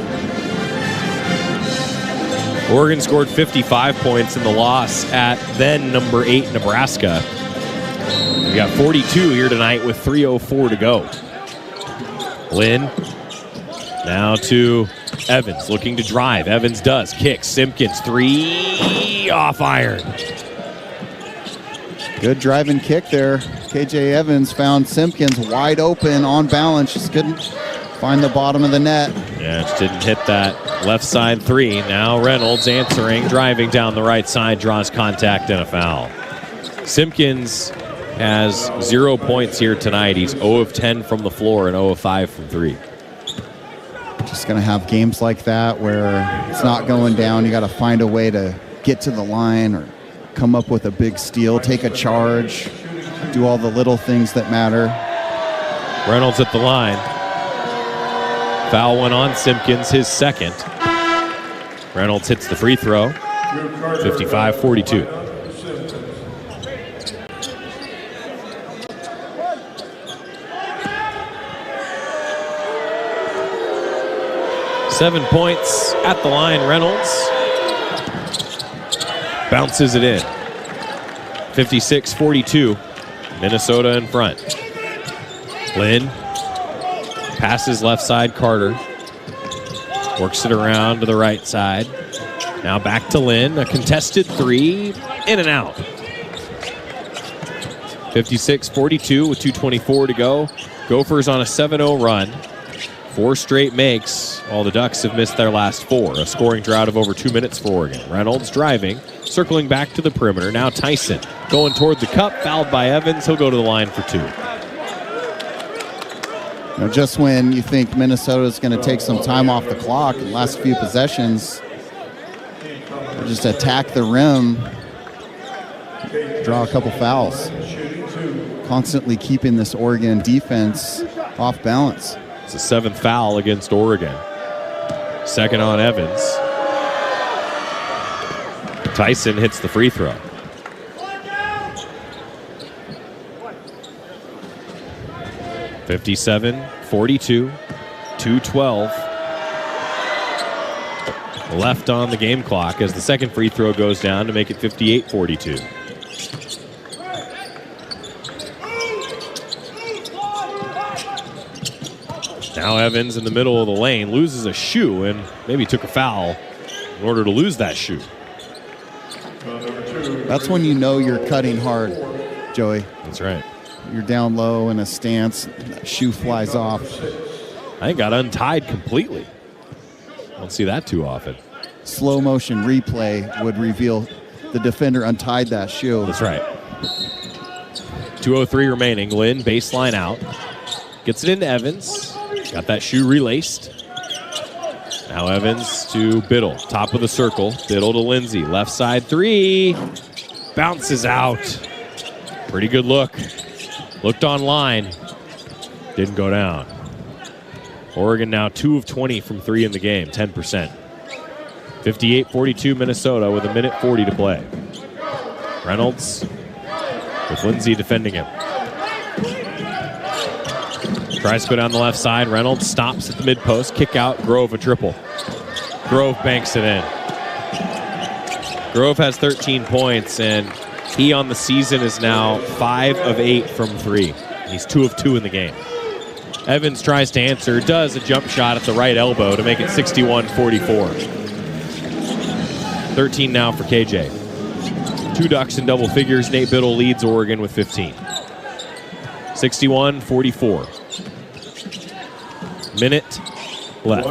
Oregon scored 55 points in the loss at then number 8 Nebraska. We got 42 here tonight with 3:04 to go. Lynn now to Evans, looking to drive. Evans does. Kicks. Simpkins, 3 off iron. Good driving kick there. KJ Evans found Simpkins wide open on balance. Just couldn't find the bottom of the net. Yeah, just didn't hit that left side 3. Now Reynolds answering, driving down the right side, draws contact and a foul. Simpkins has 0 points here tonight. He's 0 of 10 from the floor and 0 of 5 from 3. Just going to have games like that where it's not going down. You got to find a way to get to the line or come up with a big steal, take a charge, do all the little things that matter. Reynolds at the line. Foul went on Simpkins, his second. Reynolds hits the free throw. 55-42. Seven points at the line, Reynolds. Bounces it in. 56-42. Minnesota in front. Lynn passes left side, Carter. Works it around to the right side. Now back to Lynn. A contested 3. In and out. 56-42 with 2:24 to go. Gophers on a 7-0 run. 4 straight makes. All the Ducks have missed their last 4. A scoring drought of over 2 minutes for Oregon. Reynolds driving, circling back to the perimeter. Now Tyson going toward the cup, fouled by Evans. He'll go to the line for 2. Now, just when you think Minnesota's going to take some time off the clock in the last few possessions, just attack the rim, draw a couple fouls. Constantly keeping this Oregon defense off balance. It's the 7th foul against Oregon. Second on Evans. Tyson hits the free throw. (57-42), 2:12 left on the game clock as the second free throw goes down to make it 58-42. Now Evans in the middle of the lane loses a shoe and maybe took a foul in order to lose that shoe. That's when you know you're cutting hard, Joey. That's right. You're down low in a stance, that shoe flies off. I think got untied completely. Don't see that too often. Slow motion replay would reveal the defender untied that shoe. That's right. 2:03 remaining. Lynn baseline out. Gets it into Evans. Got that shoe relaced. Now Evans to Biddle. Top of the circle. Biddle to Lindsay. Left side 3. Bounces out. Pretty good look. Looked online. Didn't go down. Oregon now 2 of 20 from 3 in the game. 10%. 58-42 Minnesota with 1:40 to play. Reynolds with Lindsay defending him. Tries to go down the left side. Reynolds stops at the mid-post. Kick out. Grove a triple. Grove banks it in. Grove has 13 points, and he on the season is now 5 of 8 from 3. He's 2 of 2 in the game. Evans tries to answer, does a jump shot at the right elbow to make it 61-44. 13 now for KJ. 2 Ducks in double figures. Nate Biddle leads Oregon with 15. 61-44. Minute left.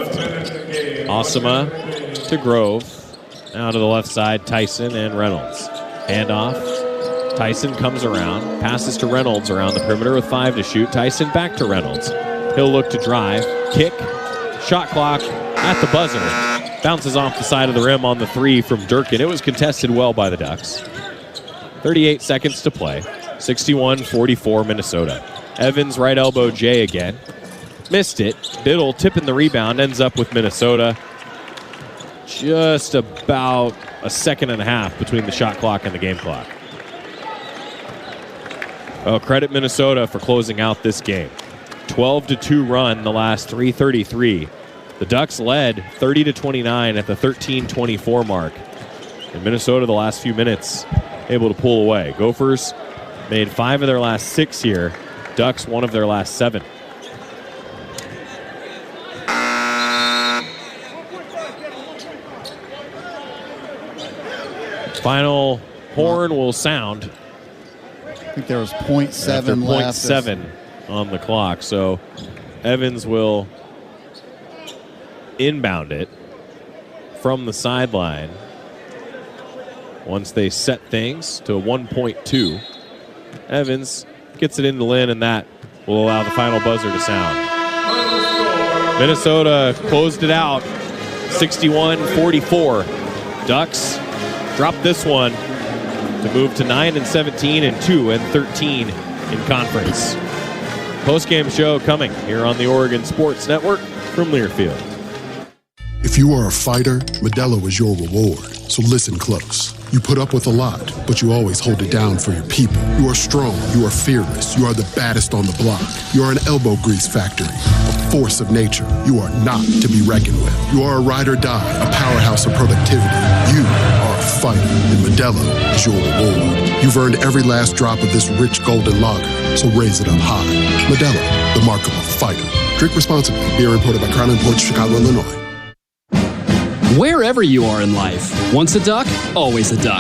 Osama to Grove. Now to the left side, Tyson and Reynolds. Handoff. Tyson comes around, passes to Reynolds around the perimeter with 5 to shoot. Tyson back to Reynolds. He'll look to drive, kick, shot clock at the buzzer. Bounces off the side of the rim on the 3 from Durkin. It was contested well by the Ducks. 38 seconds to play. 61-44 Minnesota. Evans right elbow Jay again. Missed it. Biddle tipping the rebound, ends up with Minnesota. Just about a second and a half between the shot clock and the game clock. Well, credit Minnesota for closing out this game. 12-2 run the last 3:33. The Ducks led 30-29 at the 13:24 mark. And Minnesota the last few minutes able to pull away. Gophers made 5 of their last 6 here. Ducks 1 of their last 7. Final horn will sound. I think there was 0.7 left. 0.7 on the clock. So Evans will inbound it from the sideline once they set things to 1.2. Evans gets it into Lynn, and that will allow the final buzzer to sound. Minnesota closed it out 61-44. Ducks drop this one to move to 9-17 and 2-13 in conference. Post-game show coming here on the Oregon Sports Network from Learfield. If you are a fighter, Modelo is your reward. So listen close. You put up with a lot, but you always hold it down for your people. You are strong. You are fearless. You are the baddest on the block. You are an elbow grease factory, a force of nature. You are not to be reckoned with. You are a ride or die, a powerhouse of productivity. You are a fighter, and Modelo is your reward. You've earned every last drop of this rich golden lager, so raise it up high. Modelo, the mark of a fighter. Drink responsibly. Beer imported by Crown Imports, Chicago, Illinois. Wherever you are in life, once a duck, always a duck.